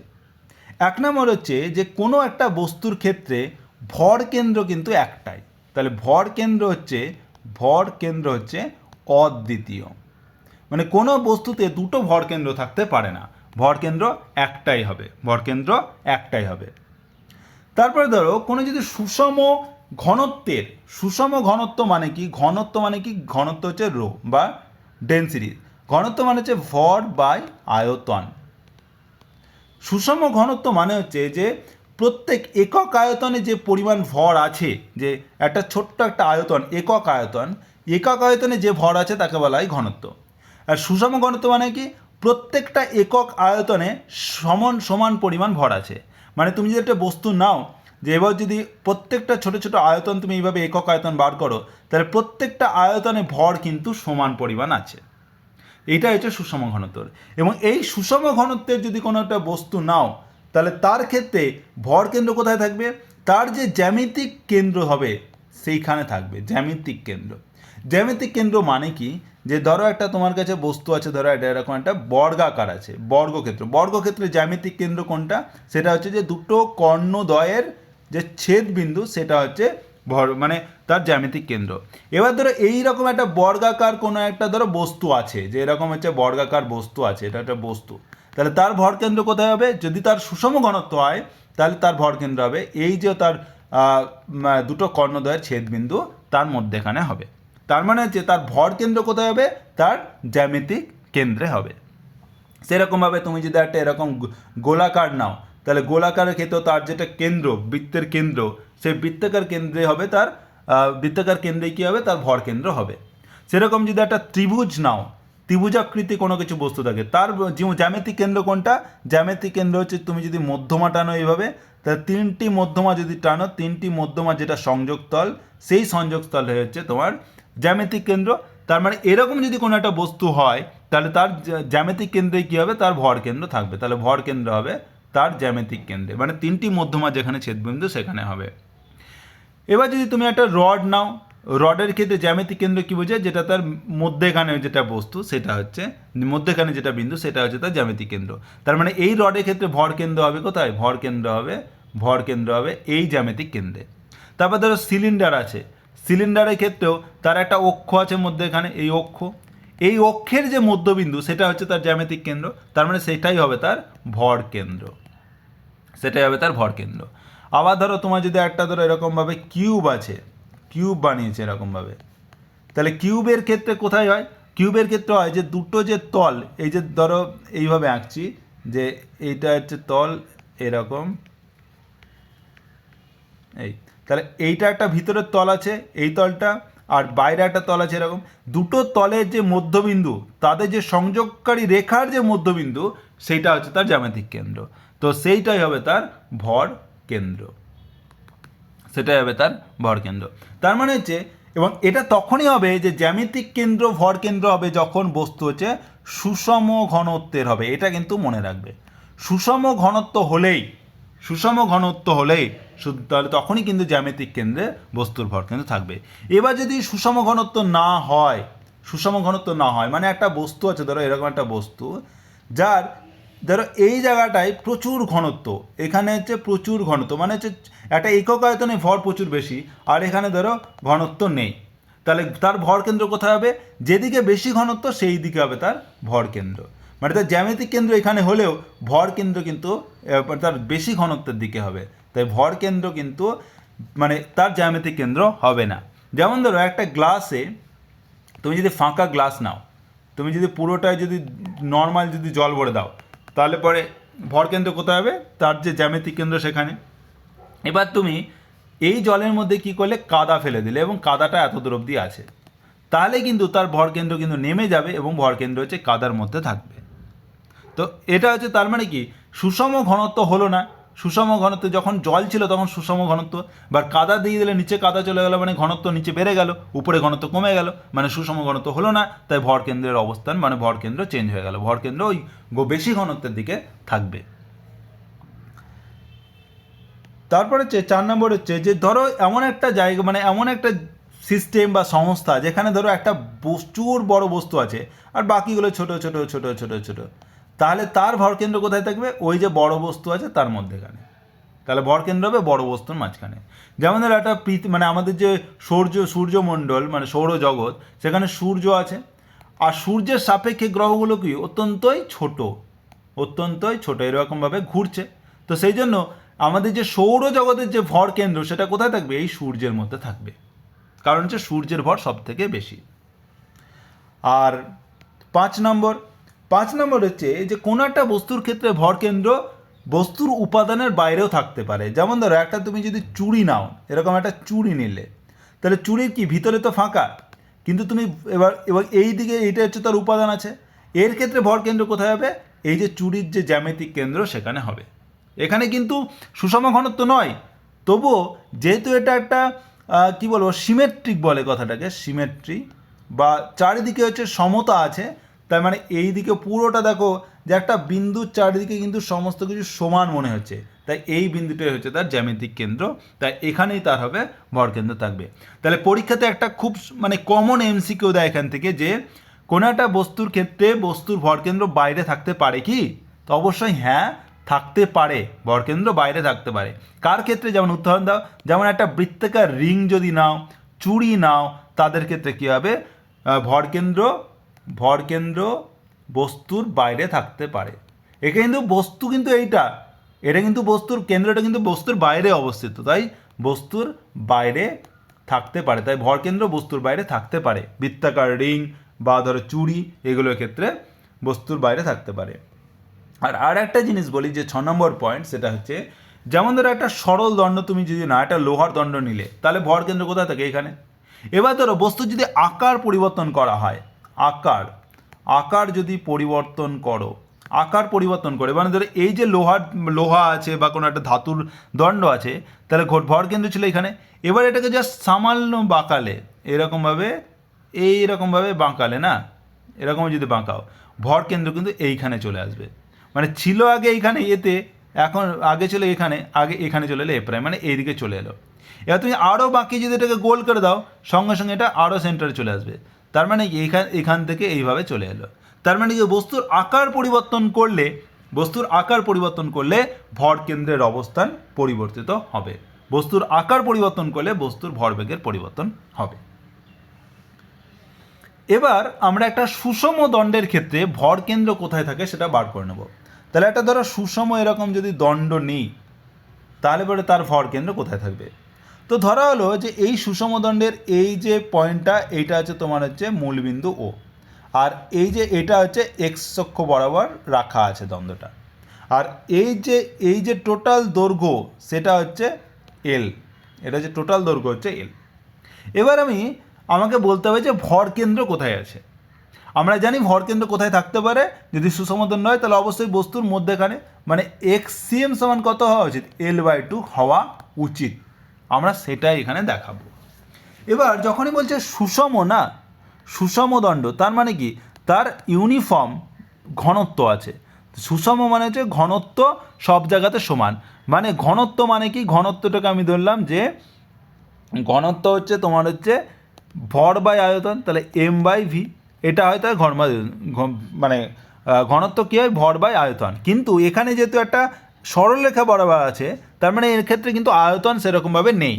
এক নম্বর হচ্ছে যে কোনো একটা বস্তুর ক্ষেত্রে ভর কেন্দ্র কিন্তু একটাই, তাহলে ভর কেন্দ্র হচ্ছে অদ্বিতীয়। মানে কোনো বস্তুতে দুটো ভর কেন্দ্র থাকতে পারে না, ভর কেন্দ্র একটাই হবে, ভর কেন্দ্র একটাই হবে। তারপরে ধরো কোনো যদি সুষম ঘনত্ব মানে কি, ঘনত্ব হচ্ছে রো বা ডেনসিটি, ঘনত্ব মানে হচ্ছে ভর বাই আয়তন। সুষম ঘনত্ব মানে হচ্ছে যে প্রত্যেক একক আয়তনে যে পরিমাণ ভর আছে, যে একটা ছোট্ট একটা আয়তন, একক আয়তনে যে ভর আছে তাকে বলা হয় ঘনত্ব। আর সুষম ঘনত্ব মানে কি, প্রত্যেকটা একক আয়তনে সমান পরিমাণ ভর আছে। মানে তুমি যদি একটা বস্তু নাও, যে এবার যদি প্রত্যেকটা ছোট ছোট আয়তন তুমি এইভাবে একক আয়তন বার করো, তাহলে প্রত্যেকটা আয়তনে ভর কিন্তু সমান পরিমাণ আছে। এইটা হচ্ছে সুষম ঘনত্ব। এবং এই সুষম ঘনত্বের যদি কোনো একটা বস্তু নাও, তাহলে তার ক্ষেত্রে ভর কেন্দ্র কোথায় থাকবে, তার যে জ্যামিতিক কেন্দ্র হবে সেইখানে থাকবে জ্যামিতিক কেন্দ্র। মানে কি, যে ধরো একটা তোমার কাছে বস্তু আছে, ধরো এটা এরকম একটা বর্গাকার আছে, বর্গক্ষেত্রে জ্যামিতিক কেন্দ্র কোনটা, সেটা হচ্ছে যে দুটো কর্ণদ্বয়ের যে ছেদ বিন্দু, সেটা হচ্ছে মানে তার জ্যামিতিক কেন্দ্র। এবার ধরো এইরকম একটা বর্গাকার কোনো একটা ধরো বস্তু আছে, যে এরকম হচ্ছে বর্গাকার বস্তু আছে, এটা একটা বস্তু, তাহলে তার ভর কেন্দ্র কোথায় হবে, যদি তার সুষম ঘনত্ব হয় তাহলে তার ভর কেন্দ্র হবে এই যে তার দুটো কর্ণদ্বয়ের ছেদবিন্দু তার মধ্যেখানে হবে। তার মানে হচ্ছে তার ভর কেন্দ্র কোথায় হবে, তার জ্যামিতিক কেন্দ্রে হবে। সেরকমভাবে তুমি যদি একটা এরকম গোলাকার নাও, তাহলে গোলাকারের ক্ষেত্রে তার যেটা কেন্দ্র, বৃত্তের কেন্দ্র, সেই বৃত্তাকার কেন্দ্রে হবে বৃত্তাকার কেন্দ্রে কী হবে, তার ভর কেন্দ্র হবে। সেরকম যদি একটা ত্রিভুজ নাও, ত্রিভুজাকৃতি কোনো কিছু বস্তু থাকে, তার জ্যামিতিক কেন্দ্র কোনটা? জ্যামিতিক কেন্দ্র হচ্ছে তুমি যদি মধ্যমা টানো এইভাবে, তাহলে 3টি মধ্যমা যদি টানো, 3টি মধ্যমা যেটা সংযোগতল, সেই সংযোগতল হচ্ছে তোমার জ্যামিতিক কেন্দ্র। তার মানে এরকম যদি কোনো একটা বস্তু হয় তাহলে তার জ্যামিতিক কেন্দ্রে কী হবে? তার ভর কেন্দ্র থাকবে। তাহলে ভর কেন্দ্র হবে তার জ্যামিতিক কেন্দ্রে, মানে 3টি মধ্যমা যেখানে ছেদবিন্দু সেখানে হবে। এবার যদি তুমি একটা রড নাও, রডের ক্ষেত্রে জ্যামিতিক কেন্দ্র কী বোঝায়? যেটা তার মধ্যেখানে যেটা বস্তু সেটা হচ্ছে মধ্যেখানে যেটা বিন্দু সেটা হচ্ছে তার জ্যামিতিক কেন্দ্র। তার মানে এই রডের ক্ষেত্রে ভর কেন্দ্র হবে কোথায়? ভর কেন্দ্র হবে এই জ্যামিতিক কেন্দ্রে। তারপর ধরো সিলিন্ডার আছে, সিলিন্ডারের ক্ষেত্রেও তার একটা অক্ষ আছে মধ্যেখানে, এই অক্ষের যে মধ্যবিন্দু সেটা হচ্ছে তার জ্যামিতিক কেন্দ্র। তার মানে সেটাই হবে তার ভর কেন্দ্র, আবার ধরো তোমার যদি একটা ধরো এরকমভাবে কিউব আছে, কিউব বানিয়েছে এরকমভাবে, তাহলে কিউবের ক্ষেত্রে কোথায় হয়? কিউবের ক্ষেত্রে হয় যে দুটো যে তল, এই যে ধরো এইভাবে আঁকছি যে এইটা হচ্ছে তল এরকম, এই তাহলে এইটা একটা ভিতরের তল আছে এই তলটা, আর বাইরে একটা তল আছে এরকম, দুটো তলের যে মধ্যবিন্দু তাদের যে সংযোগকারী রেখার যে মধ্যবিন্দু সেইটা হচ্ছে তার জ্যামিতিক কেন্দ্র। তো সেইটাই হবে তার ভর কেন্দ্র, তার মানে হচ্ছে, এবং এটা তখনই হবে যে জ্যামিতিক কেন্দ্র ভর কেন্দ্র হবে যখন বস্তু হচ্ছে সুষম ঘনত্বের হবে। এটা কিন্তু মনে রাখবে, সুষম ঘনত্ব হলেই তাহলে তখনই কিন্তু জ্যামিতিক কেন্দ্রে বস্তুর ভর কেন্দ্র থাকবে। এবার যদি সুষম ঘনত্ব না হয়, মানে একটা বস্তু আছে, ধরো এরকম একটা বস্তু যার ধরো এই জায়গাটায় প্রচুর ঘনত্ব, এখানে হচ্ছে প্রচুর ঘনত্ব, মানে হচ্ছে একটা একক আয়তনে ভর প্রচুর বেশি, আর এখানে ধরো ঘনত্ব নেই, তাহলে তার ভর কেন্দ্র কোথায় হবে? যেদিকে বেশি ঘনত্ব সেই দিকে হবে তার ভর কেন্দ্র। মানে তার জ্যামিতিক কেন্দ্র এখানে হলেও ভর কেন্দ্র কিন্তু তার বেশি ঘনত্বের দিকে হবে, তাই ভর কেন্দ্র কিন্তু মানে তার জ্যামিতিক কেন্দ্র হবে না। যেমন ধরো একটা গ্লাসে তুমি যদি ফাঁকা গ্লাস নাও, তুমি যদি পুরোটায় যদি নর্মাল যদি জল ভরে দাও, তাহলে পরে ভর কেন্দ্র কোথায় হবে? তার যে জ্যামিতিক কেন্দ্র সেখানে। এবার তুমি এই জলের মধ্যে কি করলে? কাদা ফেলে দিলে, এবং কাদাটা এত দূর অবধি আছে, তাহলে কিন্তু তার ভর কেন্দ্র কিন্তু নেমে যাবে এবং ভর কেন্দ্র হচ্ছে কাদার মধ্যে থাকবে। তো এটা হচ্ছে তার মানে কি? সুষম ঘনত্ব হলো না। সুষম ঘনত্ব যখন জল ছিল তখন সুষম ঘনত্ব, বা কাদা দিয়ে দিলে নিচে কাদা চলে গেল, মানে ঘনত্ব নিচে বেড়ে গেল, উপরে ঘনত্ব কমে গেল, মানে সুষম ঘনত্ব হলো না, তাই ভর কেন্দ্রের অবস্থান মানে ভর কেন্দ্র চেঞ্জ হয়ে গেল, ভর কেন্দ্র ওই বেশি ঘনত্বের দিকে থাকবে। তারপর হচ্ছে 4 নম্বর হচ্ছে যে ধরো এমন একটা জায়গা, মানে এমন একটা সিস্টেম বা সংস্থা যেখানে ধরো একটা প্রচুর বড় বস্তু আছে আর বাকিগুলো ছোট ছোট ছোট ছোট ছোট, তাহলে তার ভর কেন্দ্র কোথায় থাকবে? ওই যে বড় বস্তু আছে তার মধ্যেখানে, তাহলে ভর কেন্দ্র হবে বড় বস্তুর মাঝখানে। যেমন ধরো একটা মানে আমাদের যে সূর্যমণ্ডল মানে সৌরজগৎ, সেখানে সূর্য আছে, আর সূর্যের সাপেক্ষে গ্রহগুলো কি অত্যন্তই ছোট এরকমভাবে ঘুরছে। তো সেই জন্য আমাদের যে সৌরজগতের যে ভর কেন্দ্র সেটা কোথায় থাকবে? এই সূর্যের মধ্যে থাকবে, কারণ হচ্ছে সূর্যের ভর সব থেকে বেশি। আর 5 নম্বর হচ্ছে যে কোনো একটা বস্তুর ক্ষেত্রে ভর কেন্দ্র বস্তুর উপাদানের বাইরেও থাকতে পারে। যেমন ধরো একটা তুমি যদি চুড়ি নাও, এরকম একটা চুড়ি নিলে, তাহলে চুড়ির কি ভিতরে তো ফাঁকা, কিন্তু তুমি এবার এই দিকে এইটা হচ্ছে তার উপাদান আছে, এর ক্ষেত্রে ভর কেন্দ্র কোথায় হবে? এই যে চুড়ির যে জ্যামিতিক কেন্দ্র সেখানে হবে। এখানে কিন্তু সুষম ঘনত্ব নয়, তবুও যেহেতু এটা একটা কি বলবো সিমেট্রিক বলে কথাটাকে, সিমেট্রি বা চারিদিকে হচ্ছে সমতা আছে, তার মানে এই দিকে পুরোটা দেখো যে একটা বিন্দুর চারিদিকে কিন্তু সমস্ত কিছু সমান মনে হচ্ছে, তাই এই বিন্দুটাই হচ্ছে তার জ্যামিতিক কেন্দ্র, তাই এখানেই তার হবে ভর কেন্দ্র থাকবে। তাহলে পরীক্ষাতে একটা খুব মানে কমন এমসিকিউ দেয় এখান থেকে যে কোনো একটা বস্তুর ক্ষেত্রে বস্তুর ভর কেন্দ্র বাইরে থাকতে পারে কি? তো অবশ্যই হ্যাঁ, থাকতে পারে, ভরকেন্দ্র বাইরে থাকতে পারে। কার ক্ষেত্রে? যেমন উদাহরণ দাও, যেমন একটা বৃত্তাকার রিং যদি নাও, চুড়ি নাও, তাদের ক্ষেত্রে কী হবে? ভরকেন্দ্র বস্তুর বাইরে থাকতে পারে। একে কিন্তু বস্তু কিন্তু এটা কিন্তু বস্তুর কেন্দ্রটা কিন্তু বস্তুর বাইরে অবস্থিত, তাই বস্তুর বাইরে থাকতে পারে, তাই ভরকেন্দ্র বস্তুর বাইরে থাকতে পারে। বৃত্তাকার রিং বা ধরো চুড়ি এগুলোর ক্ষেত্রে বস্তুর বাইরে থাকতে পারে। আর একটা জিনিস বলি যে 6 নম্বর পয়েন্ট, সেটা হচ্ছে যেমন ধরো একটা সরল দণ্ড তুমি যদি না একটা লোহার দণ্ড নিলে, তাহলে ভর কেন্দ্র কোথায় থাকে? এখানে। এবার ধরো বস্তু যদি আকার পরিবর্তন করা হয়, আকার যদি পরিবর্তন করো, আকার পরিবর্তন করে, মানে ধরো এই যে লোহা আছে বা কোনো একটা ধাতুর দণ্ড আছে, তাহলে ভর কেন্দ্র ছিল এখানে, এবার এটাকে জাস্ট সামান্য বাঁকালে, এইরকমভাবে বাঁকালে না, এরকম যদি বাঁকাও, ভর কেন্দ্র কিন্তু এইখানে চলে আসবে। মানে ছিল আগে এইখানে এতে, এখন আগে ছিল এখানে, আগে এখানে চলে এলো এ প্রাইম, মানে এইদিকে চলে এলো। এবার তুমি আরও বাকি যদি এটাকে গোল করে দাও, সঙ্গে সঙ্গে এটা আরও সেন্টারে চলে আসবে। তার মানে এখান থেকে এইভাবে চলে এলো। তার মানে কি বস্তুর আকার পরিবর্তন করলে ভর কেন্দ্রের অবস্থান পরিবর্তিত হবে। বস্তুর আকার পরিবর্তন করলে বস্তুর ভরবেগের পরিবর্তন হবে। এবার আমরা একটা সুষম দণ্ডের ক্ষেত্রে ভর কেন্দ্র কোথায় থাকে সেটা বার করে নেব। তাহলে একটা ধরো সুষম এরকম যদি দণ্ড নিই, তাহলে পরে তার ভর কেন্দ্র কোথায় থাকবে। তো ধরা হলো যে এই সুষম দণ্ডের এই যে পয়েন্টটা, এইটা হচ্ছে তোমার হচ্ছে মূলবিন্দু ও, আর এই যে এটা হচ্ছে এক্স অক্ষ বরাবর রাখা আছে দ্বন্দ্বটা, আর এই যে টোটাল দৈর্ঘ্য সেটা হচ্ছে এল, এটা যে টোটাল দৈর্ঘ্য হচ্ছে এল। এবার আমাকে বলতে হবে যে ভর কেন্দ্র কোথায় আছে। আমরা জানি ভর কেন্দ্র কোথায় থাকতে পারে, যদি সুষম দণ্ড হয় তাহলে অবশ্যই বস্তুর মধ্যেখানে, মানে এক্স সিএম সমান কত হওয়া উচিত, L/2 হওয়া উচিত। আমরা সেটাই এখানে দেখাবো। এবার যখনই বলছে সুষম দণ্ড, তার মানে কি, তার ইউনিফর্ম ঘনত্ব আছে। সুষম মানে হচ্ছে ঘনত্ব সব জায়গাতে সমান। মানে ঘনত্ব মানে কি, ঘনত্বটাকে আমি ধরলাম যে ঘনত্ব হচ্ছে তোমার হচ্ছে ভর বাই আয়তন, তাহলে M/V, এটা হয়তো মানে ঘনত্ব কী হয়, ভর বাই আয়তন। কিন্তু এখানে যেহেতু একটা সরলরেখা বরাবর আছে, তার মানে এর ক্ষেত্রে কিন্তু আয়তন সেরকমভাবে নেই।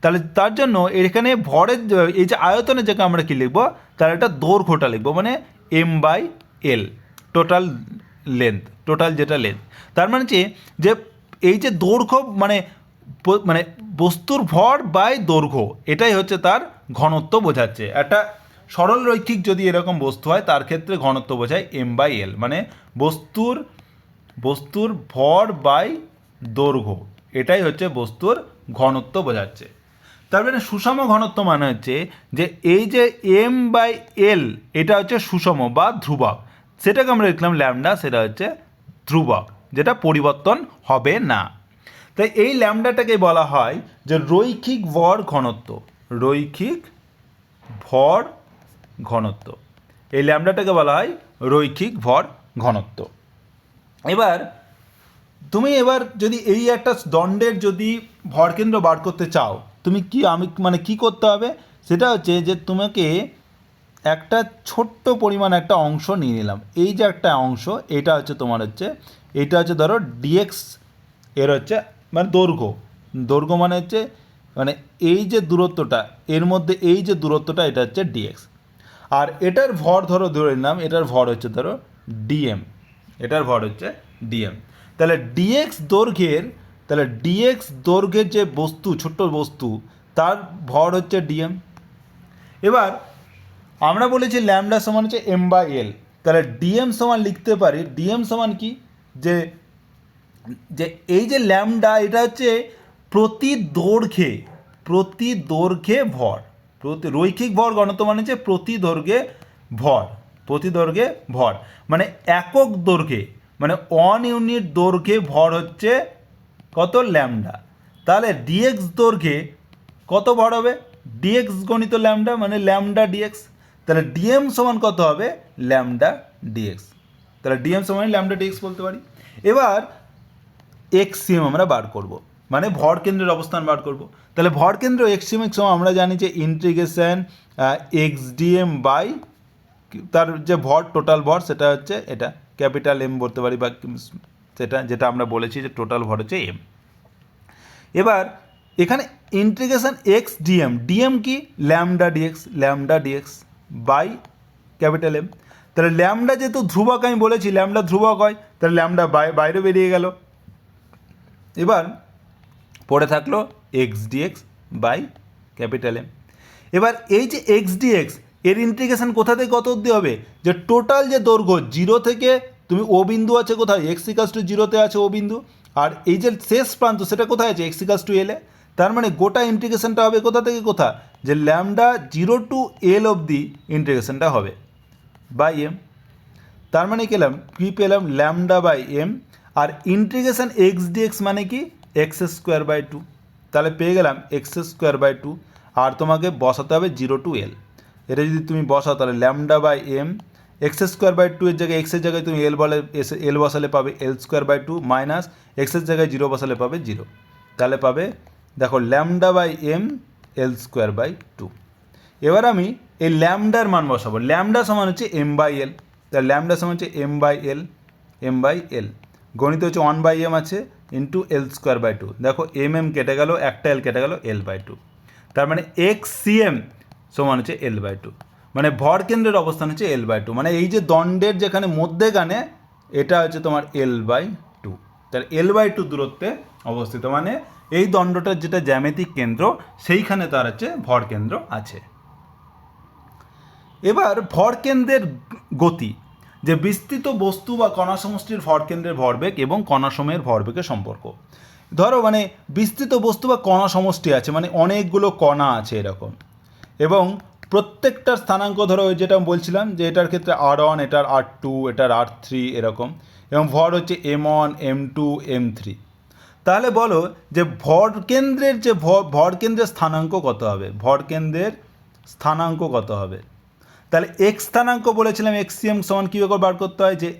তাহলে তার জন্য এখানে ভরের এই যে আয়তনের জায়গায় আমরা কী লিখবো, তাহলে একটা দৈর্ঘ্যটা লিখবো, মানে M/L, টোটাল যেটা লেন্থ। তার মানে যে এই যে দৈর্ঘ্য মানে বস্তুর ভর বাই দৈর্ঘ্য, এটাই হচ্ছে তার ঘনত্ব বোঝাচ্ছে। একটা সরল রৈখিক যদি এরকম বস্তু হয় তার ক্ষেত্রে ঘনত্ব বোঝায় M/L, মানে বস্তুর ভর বাই দৈর্ঘ্য, এটাই হচ্ছে বস্তুর ঘনত্ব বোঝাচ্ছে। তার মানে সুষম ঘনত্ব মানে হচ্ছে যে এই যে M/L, এটা হচ্ছে সুষম বা ধ্রুবক, সেটাকে আমরা লিখলাম ল্যামডা, সেটা হচ্ছে ধ্রুবক, যেটা পরিবর্তন হবে না। তাই এই ল্যামডাটাকে বলা হয় যে রৈখিক ভর ঘনত্ব। এই ল্যামডাটাকে বলা হয় রৈখিক ভর ঘনত্ব। এবার যদি এই একটা দণ্ডের যদি ভরকেন্দ্র বার করতে চাও, কি করতে হবে, সেটা হচ্ছে যে তোমাকে একটা ছোট্ট পরিমাণ একটা অংশ নিয়ে নিলাম। এই যে একটা অংশ, এটা হচ্ছে ধরো dx, এর হচ্ছে মানে দৈর্ঘ্য মানে হচ্ছে মানে এই যে দূরত্বটা, এর মধ্যে এই যে দূরত্বটা, এটা হচ্ছে dx। আর এটার ভর ধরে নিলাম, এটার ভর হচ্ছে ধরো dm, তাহলে dx দৈর্ঘ্যের যে ছোট্ট বস্তু, তার ভর হচ্ছে dm। এবার আমরা বলেছি ল্যামডা সমান হচ্ছে M/L, তাহলে dm সমান লিখতে পারি, dm সমান কি, যে এই যে ল্যামডা, এটা হচ্ছে প্রতি দৈর্ঘ্যে ভর, রৈখিক ভর ঘনত্ব মানে হচ্ছে প্রতি দৈর্ঘ্যে ভর, মানে একক দৈর্ঘ্যে, মানে 1 ইউনিট দৈর্ঘ্যে ভর হচ্ছে কত, ল্যামডা। তাহলে dx দৈর্ঘ্যে কত ভর হবে, dx গণিত ল্যামডা, মানে ল্যামডা dx। তাহলে dm সমান কত হবে, ল্যামডা dx। তাহলে dm সমান ল্যামডা dx বলতে পারি। এবার xcm আমরা বার করব, মানে ভর কেন্দ্রের অবস্থান বার করব। তাহলে ভর কেন্দ্র xcm সময় আমরা জানি যে ইন্টিগ্রেশন xdm বাই তার যে ভর, টোটাল ভর, সেটা হচ্ছে এটা ক্যাপিটাল M বলতে পারি, বা সেটা যেটা আমরা বলেছি যে টোটাল ভর হচ্ছে m। এবার এখানে ইন্টিগ্রেশন dm কি, lambda dx by capital M। তাহলে ল্যামডা যেহেতু ধ্রুবক, আমি বলেছি ল্যামডা ধ্রুবক হয়, তাহলে ল্যামডা বাইরে বেরিয়ে গেল। এবার পড়ে থাকলো xdx বাই ক্যাপিটাল M। এবার এই যে xdx, এর ইন্টিগ্রেশন কোথা থেকে কত অবধি হবে, যে টোটাল যে দৈর্ঘ্য, 0 থেকে তুমি ও বিন্দু আছে কোথায়, x=0 আছে ও বিন্দু, আর এই যে শেষ প্রান্ত সেটা কোথায় আছে, x=L এ। তার মানে গোটা ইন্টিগ্রেশনটা হবে কোথা থেকে কোথা, যে ল্যামডা 0 to L অবধি ইন্টিগ্রেশনটা হবে বাই M। তার মানে কি পেলাম ল্যামডা বাই এম, আর ইন্টিগ্রেশন এক্স ডিএক্স মানে কি এক্স স্কোয়ার বাই টু, তাহলে পেয়ে গেলাম এক্স স্কোয়ার বাই টু। আর তোমাকে বসাতে হবে 0 to L, এটা যদি তুমি বসাও তাহলে lambda by M x square by two এর জায়গায় এক্সের জায়গায় তুমি এল বসালে পাবে L square by two, minus এক্সের জায়গায় 0 বসালে পাবে 0, তাহলে পাবে দেখো lambda by M L square by two. এবার আমি এই ল্যামডার মান বসাবো, ল্যামডা সমান হচ্ছে এম বাই এল, তাহলে ল্যামডা সমান হচ্ছে এম বাই এল গণিত হচ্ছে 1/m আছে into L square by two. দেখো এম কেটে গেল, একটা এল কেটে গেল, এল বাই টু, তার মানে এক্স সিএম সমান হচ্ছে এল বাই টু, মানে ভর কেন্দ্রের অবস্থান হচ্ছে এল বাই টু, মানে এই যে দণ্ডের যেখানে মধ্যেখানে এটা হচ্ছে তোমার এল বাই টু, তাহলে এল বাই টু দূরত্বে অবস্থিত, মানে এই দণ্ডটার যেটা জ্যামিতিক কেন্দ্র সেইখানে তার হচ্ছে ভর কেন্দ্র আছে। এবার ভর কেন্দ্রের গতি, যে বিস্তৃত বস্তু বা কণা সমষ্টির ভর কেন্দ্রের ভরবেগ এবং কণা সময়ের ভরবেগের সম্পর্ক। ধরো মানে বিস্তৃত বস্তু বা কণা সমষ্টি আছে, মানে অনেকগুলো কণা আছে এরকম, এবং প্রত্যেকটার স্থানাঙ্ক ধরো ওই যেটা বলছিলাম যে এটার ক্ষেত্রে R1, এটার R2, এটার R3 এরকম, এবং ভর হচ্ছে M1, M2, M3। তাহলে বলো যে ভর কেন্দ্রের যে ভর কেন্দ্রের স্থানাঙ্ক কত হবে, ভর কেন্দ্রের স্থানাঙ্ক কত হবে। তাহলে এক্স স্থানাঙ্ক বলেছিলাম এক্সিএম সমান কী করে বার করতে হয়, যে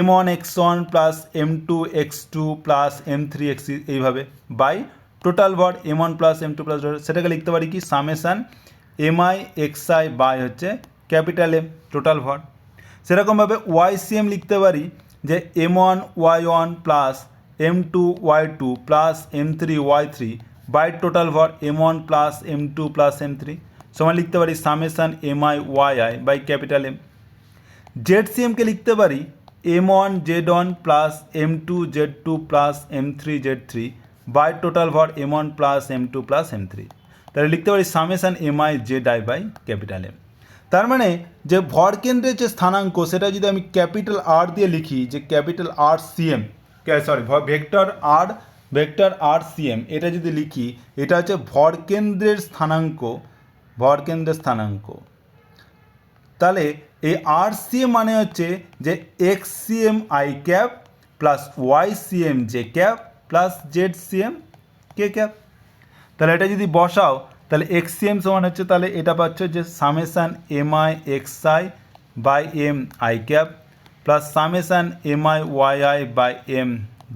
M1 x1 plus M2 x2 plus M3 x, এইভাবে বাই টোটাল ভর M1 প্লাস M2 প্লাস, সেটাকে লিখতে পারি কি সামেশান MI XI বাই হচ্ছে ক্যাপিটাল M টোটাল ভর। সেরকমভাবে YCM লিখতে পারি যে M1 Y1 plus M2 Y2 plus M3 Y3 by total ভর M1 plus M2 plus M3 সমান লিখতে পারি summation MI YI by capital M। ZCMকে লিখতে পারি M1 Z1 plus M2 Z2 plus M3 Z3 by total ভর M1 plus M2 plus M3, তাহলে লিখতে পারি summation MI ZI by capital M। তার মানে যে ভর কেন্দ্রের যে স্থানাঙ্ক সেটা যদি আমি ক্যাপিটাল R দিয়ে লিখি, যে ক্যাপিটাল RCM, ভেক্টর RCM, এটা যদি লিখি এটা হচ্ছে ভর কেন্দ্রের স্থানাঙ্ক, ভর কেন্দ্রের স্থানাঙ্ক। তাহলে এই RCM মানে হচ্ছে যে XCM I cap plus YCM J cap plus ZCM K cap. তাহলে এটা যদি বসাও তাহলে XCM সমান হচ্ছে, তাহলে এটা পাচ্ছ যে summation MI XI by M I cap plus summation MI YI by M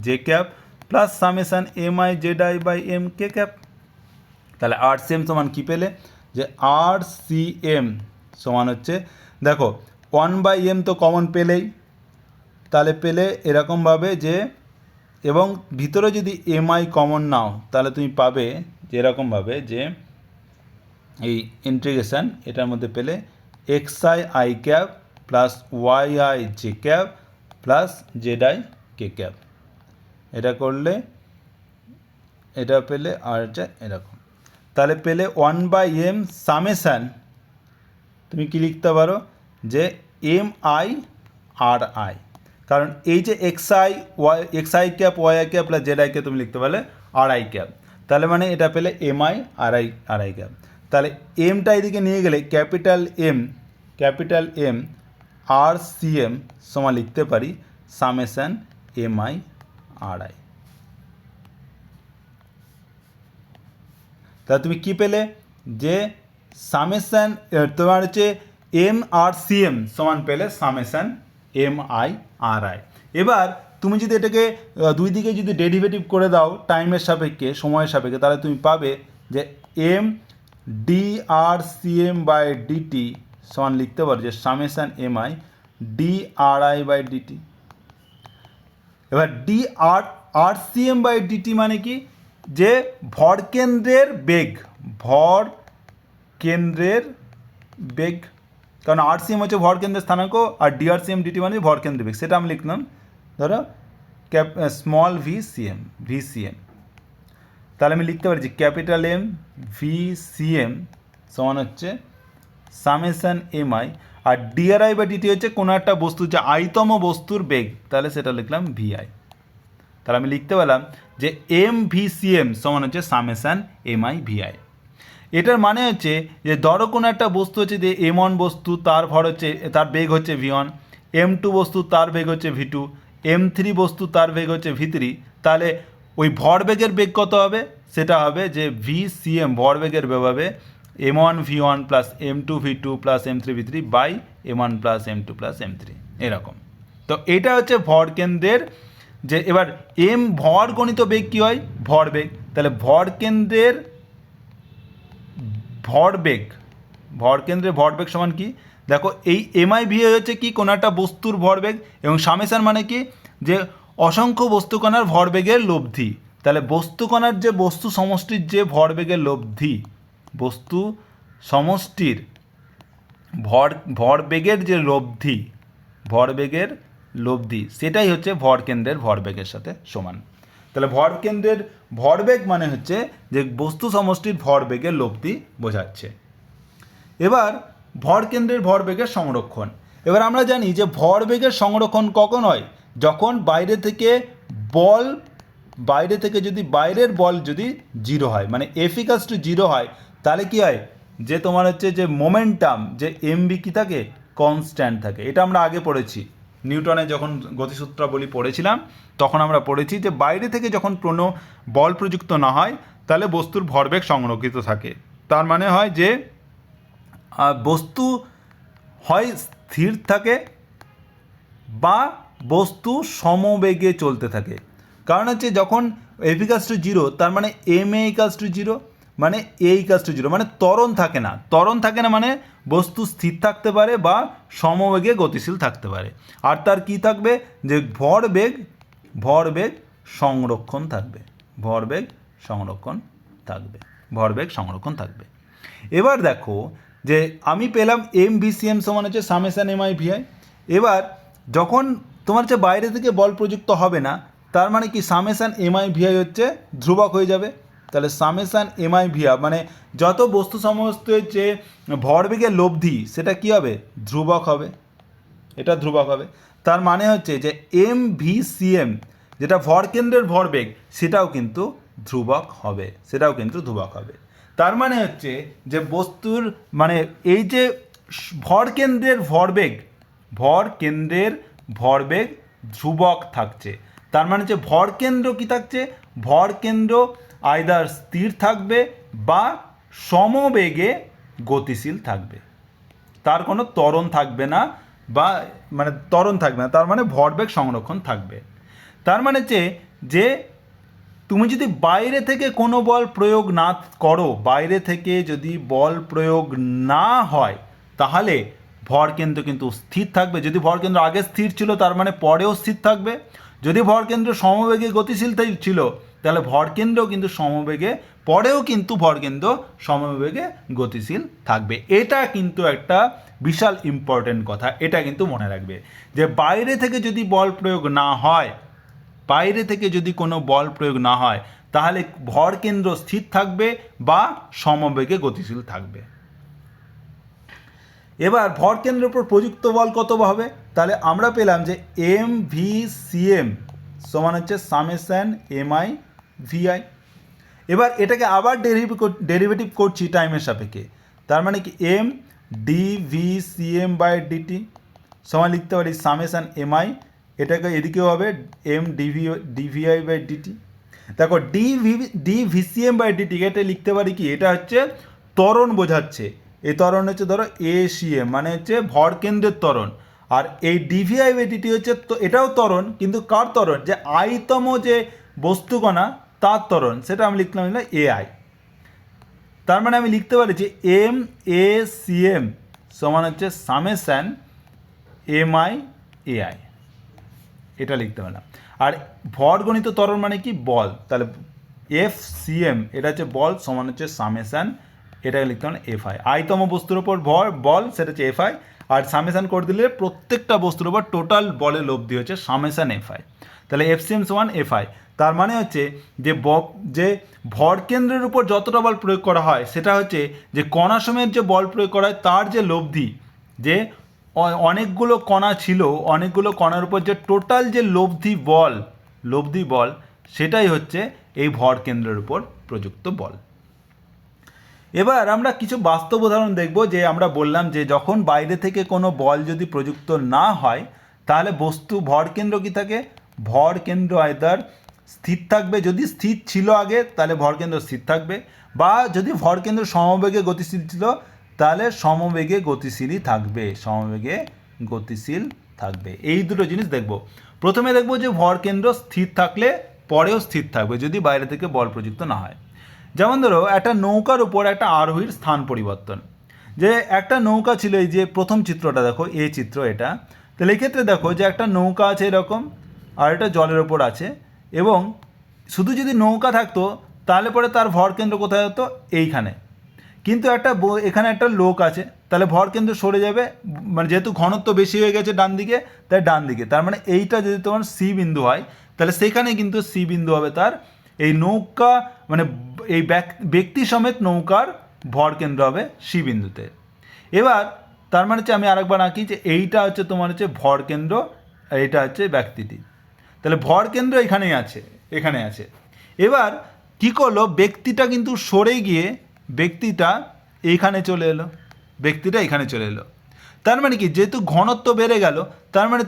J cap plus summation MI ZI by M K cap. তাহলে RCM সমান কী পেলে, যে RCM সমান হচ্ছে দেখো 1/m তো কমন পেলেই, তাহলে পেলে এরকমভাবে যে, এবং ভিতরে যদি MI কমন নাও তাহলে তুমি পাবে যে এরকমভাবে যে এই ইন্টিগ্রেশান এটার মধ্যে পেলে XI I cap plus YI J cap plus ZI K cap, এটা করলে এটা পেলে আর এটা এরকম, তাহলে পেলে 1/m সামেশান তুমি কি লিখতে পারো যে MI RI, কারণ এই যে XI cap YI cap plus ZI cap তুমি লিখতে পারলে RI ক্যাপ, তাহলে মানে এটা পেলে MI RI ক্যাপ। তাহলে এমটা এদিকে নিয়ে গেলে ক্যাপিটাল M RCM সমান লিখতে পারি সামেশান MI RI। তাহলে তুমি কি পেলে, যে সামেশান তোমার হচ্ছে MRCM সমান পেলে সামেশান MI RI। এবার তুমি যদি এটাকে দুই দিকে যদি ডেরিভেটিভ করে দাও টাইমের সাপেক্ষে, সময়ের সাপেক্ষে, তাহলে তুমি পাবে যে M DRCM বাই DT সমান লিখতে পারো যে summation MI DRI by DT। এবার RCM বাই DT মানে কি, যে ভর কেন্দ্রের বেগ, ভর কেন্দ্রের বেগ, কারণ RCM হচ্ছে ভর কেন্দ্রের স্থানাঙ্ক আর DRCM DT মানে ভর কেন্দ্রের বেগ, সেটা আমি লিখলাম ধরো স্মল VCM। তাহলে আমি লিখতে পারি যে ক্যাপিটাল M VCM সমান হচ্ছে সামেশান MI, আর DRI বা DT হচ্ছে কোনো একটা বস্তু যে আইতম বস্তুর বেগ, তাহলে সেটা লিখলাম VI। তাহলে আমি লিখতে পারলাম যে MVCM সমান হচ্ছে সামেশান MI VI। এটার মানে হচ্ছে যে ধরো কোনো একটা বস্তু হচ্ছে যে M1 বস্তু, তার ভর হচ্ছে, তার বেগ হচ্ছে V1, M2 বস্তু তার বেগ হচ্ছে v2, M3 বস্তু তার বেগ হচ্ছে v3, তাহলে ওই ভরবেগের বেগ কত হবে? সেটা হবে যে VCM ভরবেগের বেগ হবে m1 v1 plus m2 v2 plus m3 v3 by m1 plus m2 plus m3 এরকম। তো এটা হচ্ছে ভরকেন্দ্রের যে, এবার m ভর গণিত বেগ কী হয়? ভরবেগ। তাহলে ভরকেন্দ্রের ভরবেগ সমান কি? দেখো এই এমআই ভি হচ্ছে কি, কোনো একটা বস্তুর ভরবেগ, এবং সামেশন মানে কি, যে অসংখ্য বস্তুকণার ভরবেগের লব্ধি। তাহলে বস্তুকণার যে বস্তু সমষ্টির যে ভরবেগের লব্ধি, বস্তু সমষ্টির ভরবেগের যে ভরবেগের লব্ধি সেটাই হচ্ছে ভরকেন্দ্রের ভরবেগের সাথে সমান। তাহলে ভরকেন্দ্রের ভরবেগ মানে হচ্ছে যে বস্তু সমষ্টির ভরবেগের লব্ধি বোঝাচ্ছে। এবার ভরকেন্দ্রের ভরবেগের সংরক্ষণ। এবার আমরা জানি যে ভরবেগের সংরক্ষণ কখন হয়? যখন বাইরে থেকে যদি বাইরের বল যদি 0 হয়, মানে F=0 হয়, তাহলে কি হয়? যে তোমার হচ্ছে যে মোমেন্টাম, যে এমবি কি থাকে? কনস্ট্যান্ট থাকে। এটা আমরা আগে পড়েছি, নিউটনে যখন গতিসূত্রাবলী পড়েছিলাম তখন আমরা পড়েছি যে বাইরে থেকে যখন কোনো বল প্রযুক্ত না হয় তাহলে বস্তুর ভরবেগ সংরক্ষিত থাকে। তার মানে হয় যে বস্তু হয় স্থির থাকে বা বস্তু সমবেগে চলতে থাকে। কারণ হচ্ছে যখন F=0 তার মানে ma=0, মানে a=0, মানে ত্বরণ থাকে না, মানে বস্তু স্থির থাকতে পারে বা সমবেগে গতিশীল থাকতে পারে। আর তার কি থাকবে? যে ভরবেগ সংরক্ষণ থাকবে। এবার দেখো যে আমি পেলাম MVCM সমান হচ্ছে সামেশন MI/VI। এবার যখন তোমার হচ্ছে বাইরে থেকে বল প্রযুক্ত হবে না, তার মানে কি সামেশন MI/VI হচ্ছে ধ্রুবক হয়ে যাবে। তাহলে সামেশন MI/VI মানে যত বস্তু সমষ্টির যে ভরবেগের লব্ধি সেটা কি হবে? ধ্রুবক হবে। এটা ধ্রুবক হবে। তার মানে হচ্ছে যে MVCM যেটা ভরকেন্দ্রের ভরবেগ সেটাও কিন্তু ধ্রুবক হবে। তার মানে হচ্ছে যে বস্তুর মানে এই যে ভরকেন্দ্রের ভরবেগ ধ্রুবক থাকছে। তার মানে হচ্ছে ভরকেন্দ্র কি থাকছে? ভরকেন্দ্র আইদার স্থির থাকবে বা সমবেগে গতিশীল থাকবে। তার কোনো ত্বরণ থাকবে না, তার মানে ভরবেগ সংরক্ষণ থাকবে। তার মানে হচ্ছে যে তুমি যদি বাইরে থেকে কোনো বল প্রয়োগ না করো, বাইরে থেকে যদি বল প্রয়োগ না হয়, তাহলে ভরকেন্দ্র কিন্তু স্থির থাকবে। যদি ভরকেন্দ্র আগে স্থির ছিল তার মানে পরেও স্থির থাকবে। যদি ভরকেন্দ্র সমবেগে গতিশীল ছিল তাহলে ভরকেন্দ্র কিন্তু পরেও কিন্তু ভরকেন্দ্র সমবেগে গতিশীল থাকবে। এটা কিন্তু একটা বিশাল ইম্পর্টেন্ট কথা, এটা কিন্তু মনে রাখবে যে বাইরে থেকে যদি বল প্রয়োগ না হয়, কোনো বল প্রয়োগ না হয়, তাহলে ভরকেন্দ্র স্থির থাকবে বা সমবেগে গতিশীল থাকবে। এবার ভরকেন্দ্রের উপর প্রযুক্ত বল কত হবে? তাহলে আমরা পেলাম যে MVCM সমান হচ্ছে সামেশন MI/VI। এবার এটাকে আবার ডেরিভেটিভ করছি টাইমের সাপেক্ষে। তার মানে কি MdVCM/dt সমান লিখতে পারি সামেশন MI, এটাকে এদিকেও হবে MdVI/dt। দেখো DVCM/dt এটা লিখতে পারি কি, এটা হচ্ছে ত্বরণ বোঝাচ্ছে। এই ত্বরণ হচ্ছে ধরো ACM মানে হচ্ছে ভরকেন্দ্রের ত্বরণ, আর এই DVI/dt হচ্ছে এটাও ত্বরণ, কিন্তু কার ত্বরণ? যে আইতম যে বস্তুকণা তার ত্বরণ, সেটা আমি লিখলাম AI। তার মানে আমি লিখতে পারি যে MACM সমান হচ্ছে সামেশন MI/AI, এটা লিখতে পারলাম। আর ভরগণিত ত্বরণ মানে কি? বল। তাহলে FCM এটা হচ্ছে বল সমান হচ্ছে সামেশন, এটাকে লিখতে হবে FI। আইতম বস্তুর ওপর বল সেটা হচ্ছে FI, আর সামেশন করে দিলে প্রত্যেকটা বস্তুর ওপর টোটাল বলের লব্ধি হচ্ছে সামেশন FI। তাহলে FCM সমান FI। তার মানে হচ্ছে যে ভরকেন্দ্রের উপর যতটা বল প্রয়োগ করা হয় সেটা হচ্ছে যে কণা সময়ের যে বল প্রয়োগ করা হয় তার যে লব্ধি, যে অনেকগুলো কণা ছিল, অনেকগুলো কণার উপর যে টোটাল যে লব্ধি বল সেটাই হচ্ছে এই ভরকেন্দ্রের উপর প্রযুক্ত বল। এবার আমরা কিছু বাস্তব উদাহরণ দেখব। যে আমরা বললাম যে যখন বাইরে থেকে কোনো বল যদি প্রযুক্ত না হয় তাহলে বস্তু ভর কেন্দ্র কী থাকে, ভর কেন্দ্র আয়তার স্থির থাকবে, যদি স্থির ছিল আগে তাহলে ভর কেন্দ্র স্থির থাকবে, বা যদি ভর কেন্দ্র সমবেগে গতিশীল ছিল তাহলে সমবেগে গতিশীলই থাকবে, সমবেগে গতিশীল থাকবে। এই দুটো জিনিস দেখব। প্রথমে দেখব যে ভর কেন্দ্র স্থির থাকলে পরেও স্থির থাকবে যদি বাইরে থেকে বল প্রযুক্ত না হয়। যেমন ধরো একটা নৌকার উপর একটা আরোহীর স্থান পরিবর্তন, যে একটা নৌকা ছিল, এই যে প্রথম চিত্রটা দেখো, এই চিত্র এটা, তাহলে এক্ষেত্রে দেখো যে একটা নৌকা আছে এরকম, আর এটা জলের ওপর আছে, এবং শুধু যদি নৌকা থাকতো তাহলে পরে তার ভর কেন্দ্র কোথায় হতো, এইখানে। কিন্তু এখানে একটা লোক আছে, তাহলে ভর কেন্দ্র সরে যাবে, মানে যেহেতু ঘনত্ব বেশি হয়ে গেছে ডান দিকে, তাই ডান দিকে। তার মানে এইটা যদি তোমার সি বিন্দু হয় তাহলে সেখানে কিন্তু সি বিন্দু হবে তার এই নৌকা, মানে এই ব্যক্তি সমেত নৌকার ভর কেন্দ্র হবে সি বিন্দুতে। এবার তার মানে হচ্ছে আমি আরেকবার আঁকি যে এইটা হচ্ছে তোমার হচ্ছে ভর কেন্দ্র, এইটা হচ্ছে ব্যক্তিটি, তাহলে ভর কেন্দ্র এখানেই আছে, এখানে আছে। এবার কী করলো, ব্যক্তিটা কিন্তু সরে গিয়ে ব্যক্তিটা এইখানে চলে এলো, ব্যক্তিটা এখানে চলে এলো। তার মানে কি, যেহেতু ঘনত্ব বেড়ে গেল, তার মানে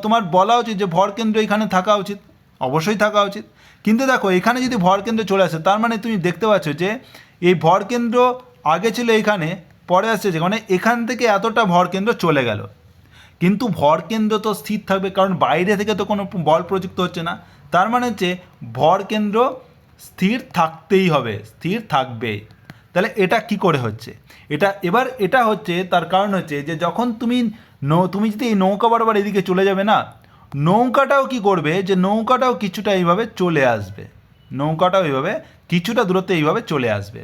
তোমার বলা উচিত যে ভর কেন্দ্র এখানে থাকা উচিত, অবশ্যই থাকা উচিত। কিন্তু দেখো এখানে যদি ভর কেন্দ্র চলে আসে, তার মানে তুমি দেখতে পাচ্ছ যে এই ভর কেন্দ্র আগে ছিল এখানে, পরে আসছে যেখানে, এখান থেকে এতটা ভর কেন্দ্র চলে গেল। কিন্তু ভর কেন্দ্র তো স্থির থাকবে, কারণ বাইরে থেকে তো কোনো বল প্রযুক্ত হচ্ছে না। তার মানে হচ্ছে ভর কেন্দ্র স্থির থাকতেই হবে, স্থির থাকবে। তাহলে এটা কি করে হচ্ছে, এটা হচ্ছে তার কারণ হচ্ছে যে যখন তুমি যদি এই নৌকা বরাবর এদিকে চলে যাবে না, নৌকাটাও কি করবে, যে নৌকাটাও কিছুটা এইভাবে চলে আসবে, নৌকাটাও এইভাবে কিছুটা দূরত্বে এইভাবে চলে আসবে।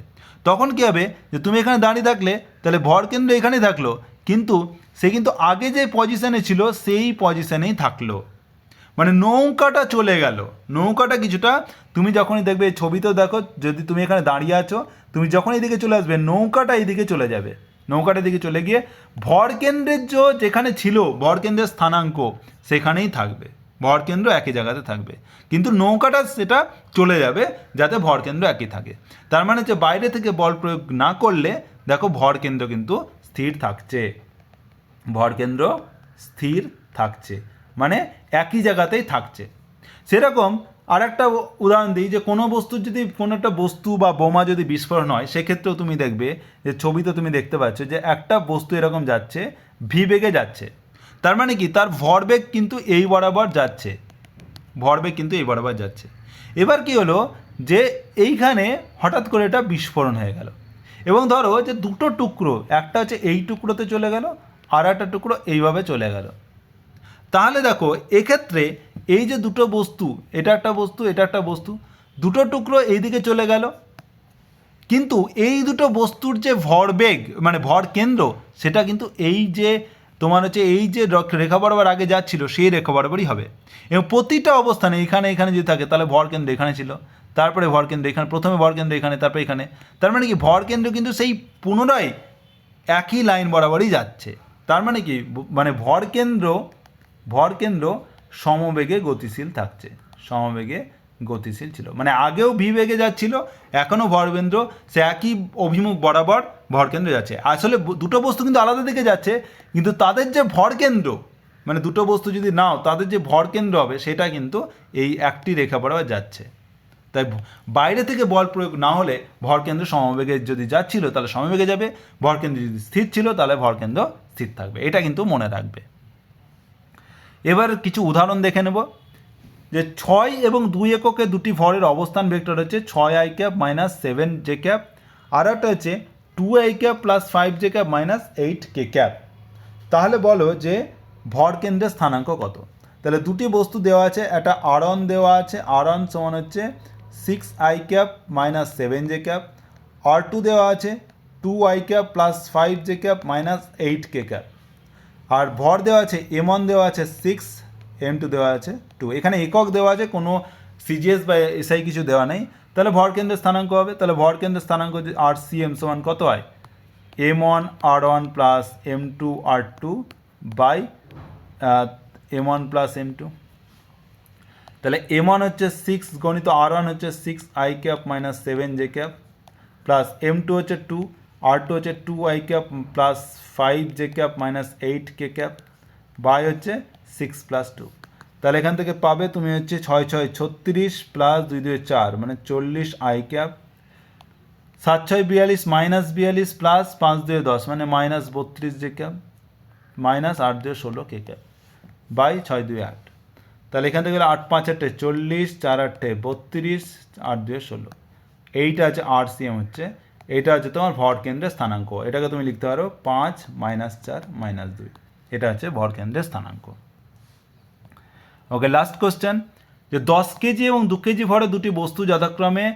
তখন কী হবে, যে তুমি এখানে দাঁড়িয়ে থাকলে তাহলে ভর কেন্দ্র এখানেই থাকলো, কিন্তু সে কিন্তু আগে যে পজিশানে ছিল সেই পজিশানেই থাকলো, মানে নৌকাটা চলে গেল, নৌকাটা কিছুটা, তুমি যখনই দেখবে ছবিতেও দেখো, যদি তুমি এখানে দাঁড়িয়ে আছো, তুমি যখন এইদিকে চলে আসবে নৌকাটা এইদিকে চলে যাবে, নৌকাটা দিকে চলে গিয়ে ভর কেন্দ্রের যেখানে ছিল ভর কেন্দ্রের স্থানাঙ্ক সেখানেই থাকবে, ভর কেন্দ্র একই জায়গাতে থাকবে, কিন্তু নৌকাটা সেটা চলে যাবে যাতে ভর কেন্দ্র একই থাকে। তার মানে যে বাইরে থেকে বল প্রয়োগ না করলে দেখো ভর কেন্দ্র কিন্তু স্থির থাকছে, ভর কেন্দ্র স্থির থাকছে, মানে একই জায়গাতেই থাকছে। সেরকম আর একটা উদাহরণ দিই, যে কোনো একটা বস্তু বা বোমা যদি বিস্ফোরণ হয়, সেক্ষেত্রেও তুমি দেখবে যে ছবিতে তুমি দেখতে পাচ্ছ যে একটা বস্তু এরকম যাচ্ছে, ভি বেগে যাচ্ছে, তার মানে কি, তার ভরবেগ কিন্তু এই বরাবর যাচ্ছে, ভরবেগ কিন্তু এই বরাবর যাচ্ছে। এবার কি হলো, যে এইখানে হঠাৎ করে এটা বিস্ফোরণ হয়ে গেল, এবং ধরো যে দুটো টুকরো, একটা হচ্ছে এই টুকরোতে চলে গেল, আর একটা টুকরো এইভাবে চলে গেল। তাহলে দেখো এক্ষেত্রে এই যে দুটো বস্তু, এটা একটা বস্তু, এটা একটা বস্তু, দুটো টুকরো এইদিকে চলে গেল, কিন্তু এই দুটো বস্তুর যে ভরবেগ, মানে ভর কেন্দ্র, সেটা কিন্তু এই যে তোমার হচ্ছে এই যে রেখা বরাবর আগে যাচ্ছিল সেই রেখা বরাবরই হবে। এবং প্রতিটা অবস্থানে এখানে যদি থাকে তাহলে ভর কেন্দ্র এখানে ছিল, তারপরে ভর কেন্দ্র এখানে, প্রথমে ভর কেন্দ্র এখানে, তারপরে এখানে। তার মানে কি, ভর কেন্দ্র কিন্তু সেই পুনরায় একই লাইন বরাবরই যাচ্ছে। তার মানে কি, মানে ভর কেন্দ্র সমবেগে গতিশীল থাকছে, সমবেগে গতিশীল ছিল, মানে আগেও ভি বেগে যাচ্ছিল, এখনও ভরকেন্দ্র সে একই অভিমুখ বরাবর ভরকেন্দ্র যাচ্ছে। আসলে দুটো বস্তু কিন্তু আলাদা দিকে যাচ্ছে, কিন্তু তাদের যে ভরকেন্দ্র, মানে দুটো বস্তু যদি নাও, তাদের যে ভরকেন্দ্র হবে সেটা কিন্তু এই একটি রেখা বরাবর যাচ্ছে। তাই বাইরে থেকে বল প্রয়োগ না হলে ভরকেন্দ্র সমবেগে যদি যাচ্ছিল তাহলে সমবেগে যাবে, ভরকেন্দ্র যদি স্থির ছিল তাহলে ভরকেন্দ্র স্থির থাকবে, এটা কিন্তু মনে রাখবে। এবার কিছু উদাহরণ দেখে নেব, যে 6 এবং 2 এককে দুটি ভরের অবস্থান ভেক্টর হচ্ছে 6i cap minus 7j cap, আর একটা হচ্ছে 2i cap plus 5j cap minus 8k cap. তাহলে বলো যে ভর কেন্দ্রের স্থানাঙ্ক কত। তাহলে দুটি বস্তু দেওয়া আছে, একটা r1 দেওয়া আছে, r1 সমান হচ্ছে 6i cap minus 7j cap, r2 দেওয়া আছে 2i cap plus 5j cap minus 8k cap, আর ভর দেওয়া আছে m1 দেওয়া আছে 6, m2 দেওয়া আছে 2। এখানে একক দেওয়া আছে, কোনো সিজিএস বা এসআই কিছু দেওয়া নেই। তাহলে ভর কেন্দ্রের স্থানাঙ্ক হবে, তাহলে ভর কেন্দ্রের স্থানাঙ্ক RCM সমান কত হয়, m1 r1 plus m2 r2 by m1 plus m2। তাহলে m1 হচ্ছে 6 গণিত r1 হচ্ছে 6i cap minus 7j cap, plus m2 হচ্ছে 2, r2 হচ্ছে 2i cap plus 5j cap minus 8k cap, by হচ্ছে 6 প্লাস 2। তাহলে এখান থেকে পাবে তুমি হচ্ছে 6 6 36 প্লাস 2 2 4 মানে 40 আই ক্যাপ, 7 6 42 মাইনাস 42 প্লাস 5 2 10 মানে minus 32 j cap, minus 8 2 16 k cap by 6 2 8। তাহলে এখান থেকে 8 5 8 40, 4 8 32, 8 2 16। এইটা আছে RCM হচ্ছে, এইটা হচ্ছে তোমার ভর কেন্দ্রের স্থানাঙ্ক। এটাকে তুমি লিখতে পারো 5 মাইনাস 4 মাইনাস 2, এটা হচ্ছে ভর কেন্দ্রের স্থানাঙ্ক। ওকে, লাস্ট কোশ্চেন, যে 10 কেজি এবং 2 কেজি ভরে দুটি বস্তু যথাক্রমে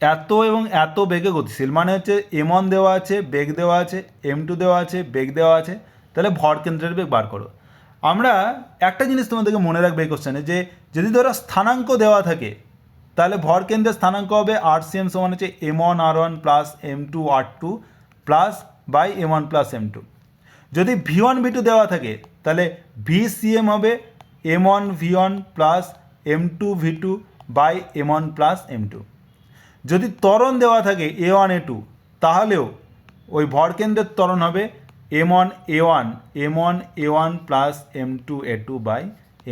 এত এবং এত বেগে গতিশীল, মানে হচ্ছে m1 দেওয়া আছে, বেগ দেওয়া আছে, m2 দেওয়া আছে, বেগ দেওয়া আছে, তাহলে ভর কেন্দ্রের বেগ বার করো। আমরা একটা জিনিস তোমাদেরকে মনে রাখবে এই কোশ্চেনে, যে যদি ধরো স্থানাঙ্ক দেওয়া থাকে তাহলে ভর কেন্দ্রের স্থানাঙ্ক হবে RCM সমান হচ্ছে m1 r1 plus m2 r2 plus by m1 plus m2। যদি v1 v2 দেওয়া থাকে তাহলে VCM হবে m1 v1 plus m2 v2 by m1 plus m2। যদি ত্বরণ দেওয়া থাকে a1 a2 তাহলেও ওই ভর কেন্দ্রের ত্বরণ হবে m1 a1 m1 a1 plus m2 a2 by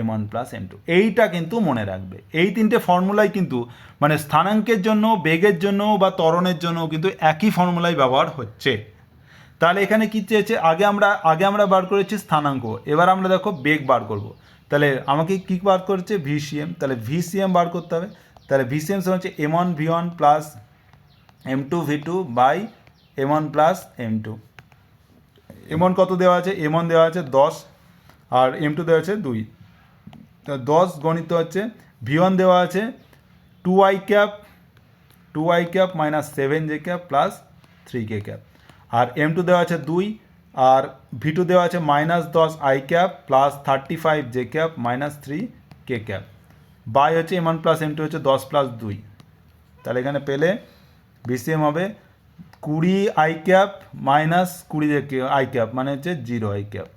m1 plus m2। এইটা কিন্তু মনে রাখবে, এই তিনটে ফর্মুলাই কিন্তু মানে স্থানাঙ্কের জন্য, বেগের জন্য বা ত্বরণের জন্য কিন্তু একই ফর্মুলাই ব্যবহার হচ্ছে। তাহলে এখানে কী চেয়েছে, আগে আমরা বার করেছি স্থানাঙ্ক, এবার আমরা দেখো বেগ বার করব। তাহলে আমাকে কী বার করেছে VCM, তাহলে VCM বার করতে হবে। তাহলে VCM সমান হচ্ছে m1 v1 plus m2 v2 by m1 plus m2। m1 কত দেওয়া আছে, m1 দেওয়া আছে 10 আর m2 দেওয়া আছে 2। তো 10 গণিত হচ্ছে v1 দেওয়া আছে 2i cap minus 7 j cap plus 3k cap, আর m2 দেওয়া আছে 2 আর v2 দেওয়া আছে minus 10 i cap plus 35 j cap minus 3k cap by হচ্ছে m1 প্লাস m2 হচ্ছে 10 প্লাস 2। তাহলে এখানে পেলে VCM হবে 20 i cap minus 20 i cap মানে হচ্ছে 0 i cap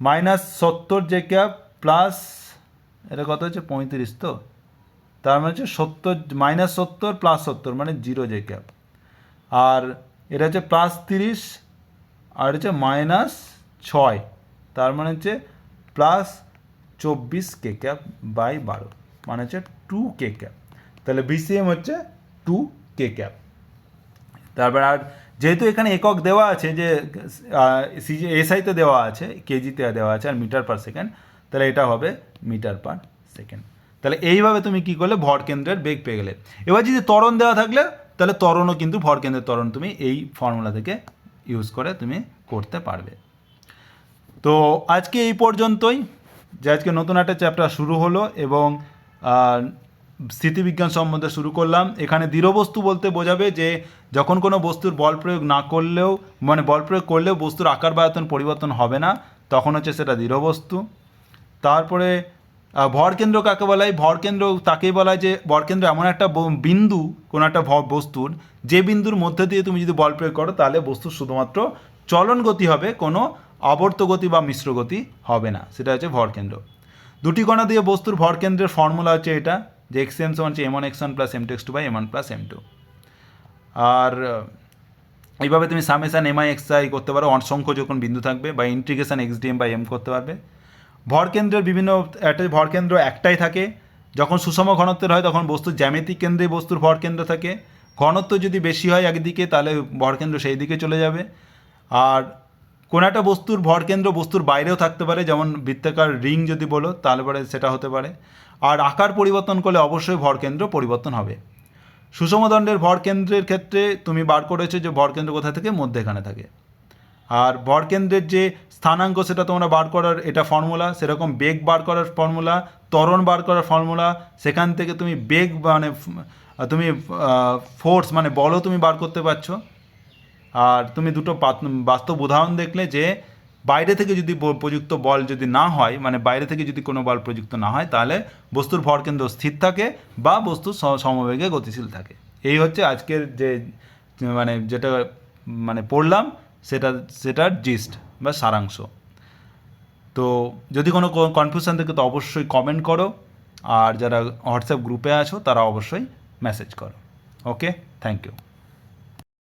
minus 70 J cap plus এটা কত হচ্ছে 35, তো তার মানে হচ্ছে 70 মাইনাস 70 প্লাস 70 মানে 0 জে ক্যাপ, আর এটা হচ্ছে প্লাস 30 আর হচ্ছে মাইনাস 6 তার মানে হচ্ছে প্লাস 24 কে ক্যাপ বাই 12 মানে হচ্ছে 2k ক্যাপ। তাহলে VCM হচ্ছে 2k ক্যাপ। তারপর আর যেহেতু এখানে একক দেওয়া আছে, যে SIতে দেওয়া আছে, কেজিতে দেওয়া আছে আর মিটার পার সেকেন্ড, তাহলে এটা হবে মিটার পার সেকেন্ড। তাহলে এইভাবে তুমি কী করলে ভর কেন্দ্রের বেগ পেয়ে গেলে। এবার যদি ত্বরণ দেওয়া থাকলে তাহলে ত্বরণও কিন্তু ভর কেন্দ্রের ত্বরণ তুমি এই ফর্মুলা থেকে ইউজ করে তুমি করতে পারবে। তো আজকে এই পর্যন্তই, যে আজকে নতুন একটা চ্যাপ্টার শুরু হলো এবং স্থিতিবিজ্ঞান সম্বন্ধে শুরু করলাম। এখানে দৃঢ়বস্তু বলতে বোঝাবে যে যখন কোনো বস্তুর বল প্রয়োগ না করলেও, মানে বল প্রয়োগ করলেও বস্তুর আকার বা আয়তন পরিবর্তন হবে না, তখন হচ্ছে সেটা দৃঢ়বস্তু। তারপরে ভরকেন্দ্র কাকে বলা হয়, ভরকেন্দ্র তাকেই বলা হয় যে ভরকেন্দ্র এমন একটা বিন্দু কোনো একটা বস্তুর, যে বিন্দুর মধ্যে দিয়ে তুমি যদি বল প্রয়োগ করো তাহলে বস্তুর শুধুমাত্র চলন গতি হবে, কোনো আবর্ত গতি বা মিশ্র গতি হবে না, সেটা হচ্ছে ভরকেন্দ্র। দুটি কণা দিয়ে বস্তুর ভরকেন্দ্রের ফর্মুলা হচ্ছে এটা, যে xm সমান হচ্ছে m1 x1 plus m2 x2 by m1 plus m2। আর এইভাবে তুমি সামেশান mi xi করতে পারো, অসংখ্য যখন বিন্দু থাকবে, বা ইন্টিগ্রেশন xdm বাই m করতে পারবে। ভরকেন্দ্রের বিভিন্ন, একটা ভরকেন্দ্র একটাই থাকে, যখন সুষম ঘনত্বের হয় তখন বস্তুর জ্যামিতিক কেন্দ্রে বস্তুর ভরকেন্দ্র থাকে, ঘনত্ব যদি বেশি হয় একদিকে তাহলে ভরকেন্দ্র সেই দিকে চলে যাবে। আর কোনো একটা বস্তুর ভরকেন্দ্র বস্তুর বাইরেও থাকতে পারে, যেমন বৃত্তাকার রিং যদি বলো তাহলে পরে সেটা হতে পারে। আর আকার পরিবর্তন করলে অবশ্যই ভরকেন্দ্র পরিবর্তন হবে। সুষমদণ্ডের ভরকেন্দ্রের ক্ষেত্রে তুমি বার করেছো যে ভরকেন্দ্র কোথা থেকে, মধ্যেখানে থাকে। আর ভরকেন্দ্রের যে স্থানাঙ্ক সেটা তোমরা বার করার এটা ফর্মুলা, সেরকম বেগ বার করার ফর্মুলা, ত্বরণ বার করার ফর্মুলা, সেখান থেকে তুমি বেগ মানে তুমি ফোর্স মানে বলও তুমি বার করতে পারছো। আর তুমি দুটো বাস্তব উদাহরণ দেখলে যে বাইরে থেকে যদি প্রযুক্ত বল যদি না হয়, মানে বাইরে থেকে যদি কোনো বল প্রযুক্ত না হয়, তাহলে বস্তুর ভরকেন্দ্র স্থির থাকে বা বস্তু সমবেগে গতিশীল থাকে। এই হচ্ছে আজকের যে মানে যেটা মানে পড়লাম সেটার জিস্ট বা সারাংশ। তো যদি কোনো কনফিউশন থাকে তো অবশ্যই কমেন্ট করো, আর যারা হোয়াটসঅ্যাপ গ্রুপে আছো তারা অবশ্যই মেসেজ করো। ওকে, থ্যাংক ইউ।